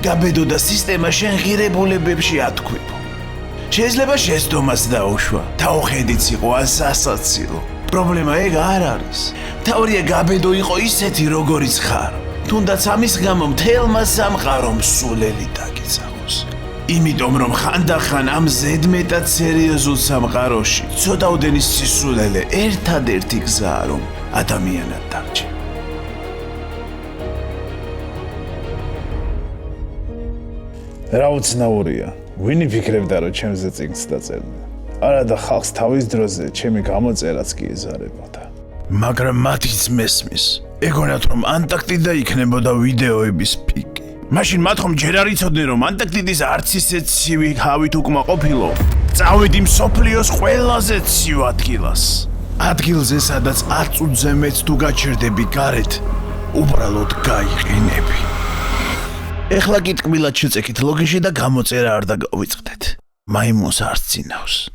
გაბედო და სისტემა შენ ღირებულებებში ათქვიბო. შეიძლება შეცდომას დაუშვა, თაუხედიც იყო ან სასაცილო. პრობლემა ეგ არ არის. თავია გაბედო იყო ისეთი, როგორიც ხარ. თუნდაც ამის გამო მთელმა სამყარომ სულელი დაგიცახოს. იმიტომ რომ ხანდახან ამ ზედმეტად სერიოზულ სამყაროში ცოტაოდენი სისულელე ერთადერთი გზაა რომ ადამიანად დარჩე. რა უცნაურია, ვინი ფიქრებდა რომ ჩემზე წიგნს დაწერდა? არა და ხალხს თავის დროზე ჩემი გამოწერაც კი ეზარებოდა. მაგრამ მათიც მესმის, ეგონათ რომ ანტარქტიდა იქნებოდა ვიდეოების პიკი. მაშინ მათ ხომ ჯერ არ იცოდნენ რომ ანტარქტიდის არც ისე ცივი ჰავით უკმაყოფილო. წავედი მსოფლიოს ყველაზე ცივ ადგილას. ადგილზე, სადაც 10 წუთზე მეც თუ გაჩერდები გარეთ, უბრალოდ გაიყინები. ეხლა კი ტკბილად შეწექით ლოგინში და გამოწერა არ დაგავიწყდეთ. მაიმუნს არც წინავს.